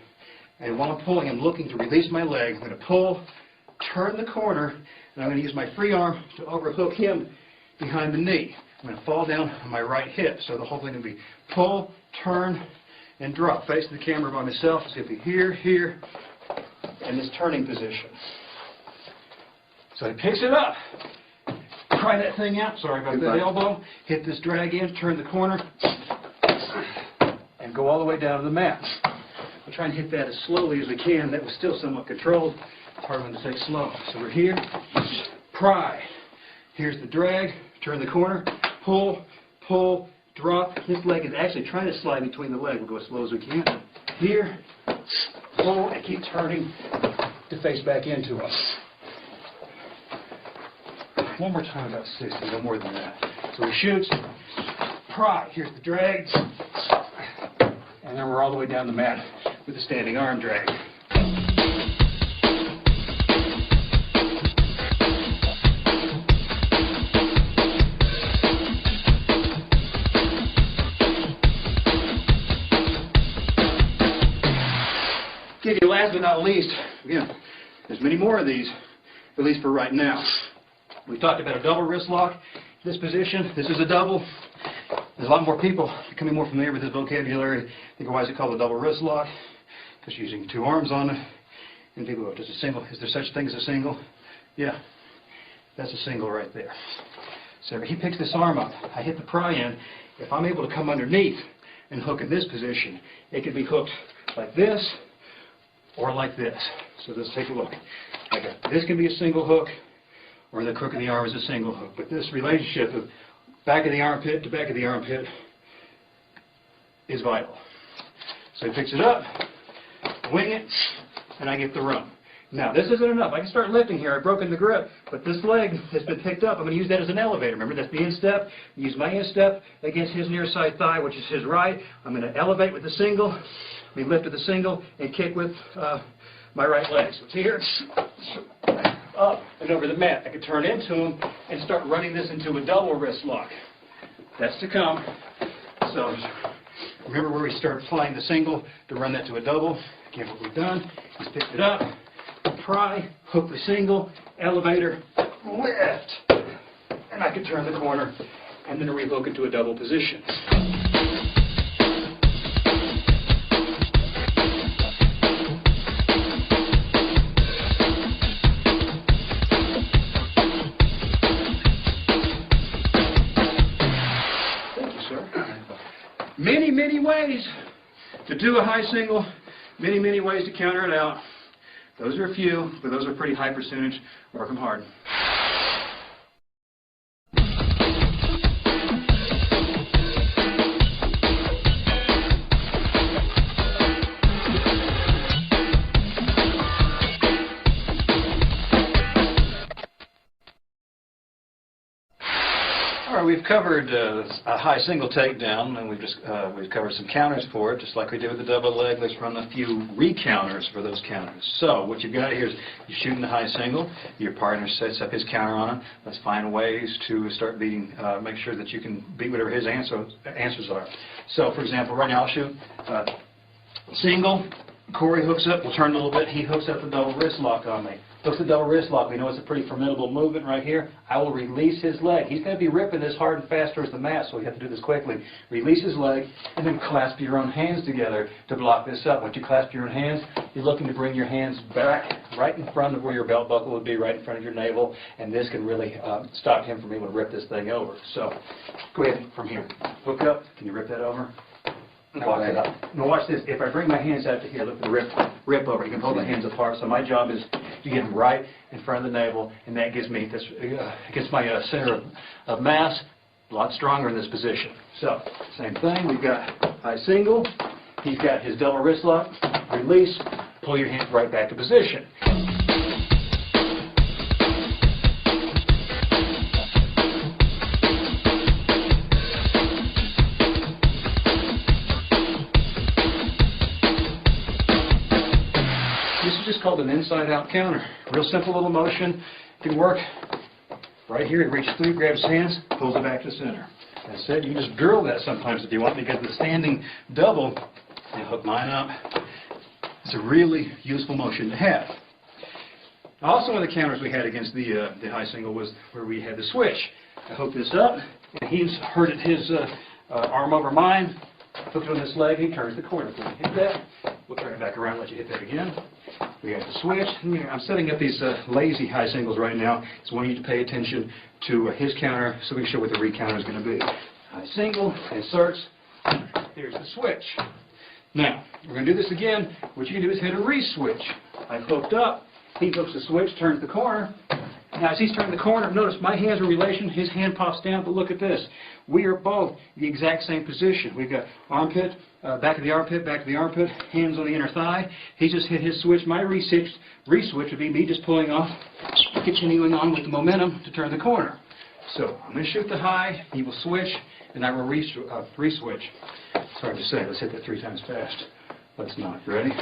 and while I'm pulling, I'm looking to release my leg. I'm going to pull, turn the corner, and I'm going to use my free arm to overhook him behind the knee. I'm going to fall down on my right hip. So the whole thing will be pull, turn, and drop. Facing the camera by myself. It's going to be here, here, and this turning position. So he picks it up. Pry that thing out. Sorry about that elbow. Hit this drag in, turn the corner, and go all the way down to the mat. We'll try and hit that as slowly as we can. That was still somewhat controlled. It's hard one to take slow. So we're here. Pry. Here's the drag. Turn the corner. Pull. Pull. Drop. This leg is actually trying to slide between the legs. We'll go as slow as we can. Here. Pull and keep turning to face back into us. One more time, about 60, no more than that. So he shoots, pry, here's the drag, and then we're all the way down the mat with the standing arm drag. Okay, last but not least, again, there's many more of these, at least for right now. We talked about a double wrist lock. This position, this is a double. There's a lot more people becoming more familiar with this vocabulary. I think why is it called a double wrist lock? Because you're using two arms on it. And people go, does a single, is there such thing as a single? Yeah, that's a single right there. So he picks this arm up. I hit the pry in. If I'm able to come underneath and hook in this position, it can be hooked like this or like this. So let's take a look. This can be a single hook, or the crook of the arm is a single hook. But this relationship of back of the armpit to back of the armpit is vital. So he picks it up, wing it, and I get the run. Now, this isn't enough. I can start lifting here. I've broken the grip, but this leg has been picked up. I'm going to use that as an elevator. Remember, that's the instep. Use my instep against his near side thigh, which is his right. I'm going to elevate with the single, lift with the single, and kick with my right leg. So it's here, up and over the mat. I can turn into him and start running this into a double wrist lock. That's to come. So remember where we start applying the single to run that to a double. Again, what we've done is picked it up, pry, hook the single, elevator, lift, and I can turn the corner and then rehook into a double position. Many, many ways to do a high single, many, many ways to counter it out. Those are a few, but those are pretty high percentage. Work them hard. We've covered a high single takedown, and we've covered some counters for it, just like we did with the double leg. Let's run a few re-counters for those counters. So what you've got here is you're shooting the high single. Your partner sets up his counter on it. Let's find ways to start beating, make sure that you can beat whatever his answers are. So, for example, right now I'll shoot single. Corey hooks up. We'll turn a little bit. He hooks up the double wrist lock on me. Hooks the double wrist lock. We know it's a pretty formidable movement right here. I will release his leg. He's going to be ripping this hard and fast towards the mat, so we have to do this quickly. Release his leg, and then clasp your own hands together to block this up. Once you clasp your own hands, you're looking to bring your hands back right in front of where your belt buckle would be, right in front of your navel, and this can really stop him from able to rip this thing over. So go ahead from here. Hook up. Can you rip that over? Walk it up. Now watch this. If I bring my hands out to here, look at the rip over. You can hold the hands apart. So my job is to get them right in front of the navel, and that gives me this gets my center of mass a lot stronger in this position. So same thing. We've got high single. He's got his double wrist lock. Release. Pull your hand right back to position. Just called an inside-out counter. Real simple little motion. Can work right here. He reaches through, grabs his hands, pulls it back to center. That's it. You can just drill that sometimes if you want, because the standing double, and hook mine up. It's a really useful motion to have. Also, one of the counters we had against the high single was where we had the switch. I hooked this up, and he's herded his arm over mine, hooked on this leg, he turns the corner. Hit that. We'll turn it back around and let you hit that again. We got the switch. I'm setting up these lazy high singles right now. So I want you to pay attention to his counter so we can show what the recounter is going to be. High single, inserts. Here's the switch. Now, we're going to do this again. What you can do is hit a re-switch. I've hooked up. He hooks the switch, turns the corner. Now, as he's turning the corner, notice my hands are in relation. His hand pops down, but look at this. We are both the exact same position. We've got armpit, back of the armpit, back of the armpit, hands on the inner thigh. He just hit his switch. My re-switch would be me just pulling off, continuing on with the momentum to turn the corner. So, I'm going to shoot the high, he will switch, and I will re-switch. It's hard to say. Let's hit that 3 times fast. Let's not. You ready?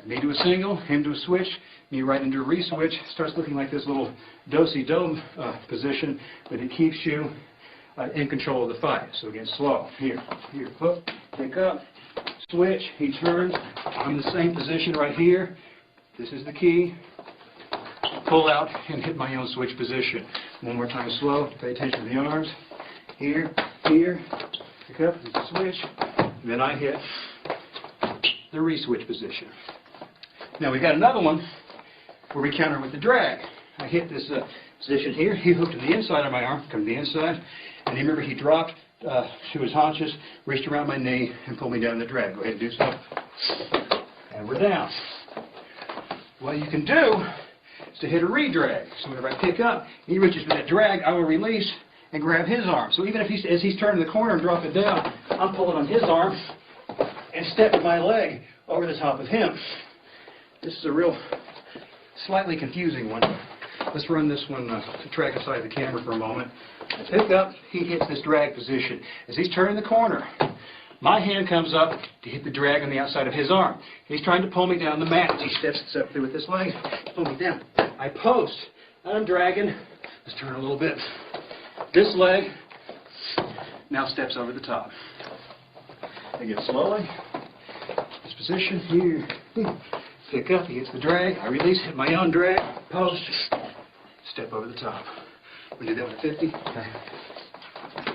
Me to a single, him to a switch, me right into a re-switch. Starts looking like this little do-si-do position, but it keeps you in control of the fight. So again, slow. Here, hook, pick up, switch, he turns. I'm in the same position right here. This is the key. Pull out and hit my own switch position. One more time slow. Pay attention to the arms. Here, pick up, the switch. And then I hit the re-switch position. Now we've got another one where we counter with the drag. I hit this position here. He hooked to the inside of my arm, come to the inside, and remember he dropped to his haunches, reached around my knee, and pulled me down the drag. Go ahead and do so. And we're down. What you can do is to hit a re-drag. So whenever I pick up, he reaches for that drag, I will release and grab his arm. So even if as he's turning the corner and drop it down, I'm pulling on his arm and step my leg over the top of him. This is a real slightly confusing one. Let's run this one to track aside the camera for a moment. I pick up, he hits this drag position. As he's turning the corner, my hand comes up to hit the drag on the outside of his arm. He's trying to pull me down the mat. As he steps up through with this leg, pull me down. I post, I'm dragging. Let's turn a little bit. This leg now steps over the top. Again, slowly. This position here. Pick up, he hits the drag, I release, hit my own drag, post, step over the top. We do that with 50. Okay.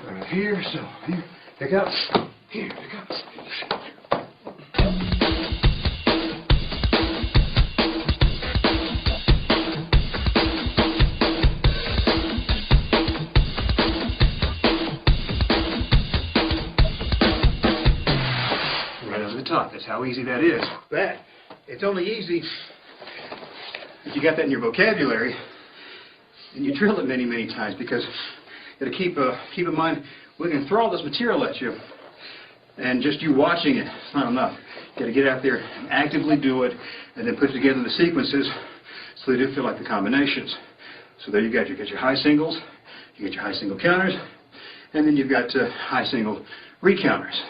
Right here, so here, pick up, here, pick up. Right over the top, that's how easy that is. It's only easy if you got that in your vocabulary and you drill it many, many times, because you got to keep in mind we're going to throw all this material at you, and just you watching it, it's not enough. You got to get out there and actively do it, and then put together the sequences so they do feel like the combinations. So there you got your high singles, you get your high single counters, and then you've got high single recounters.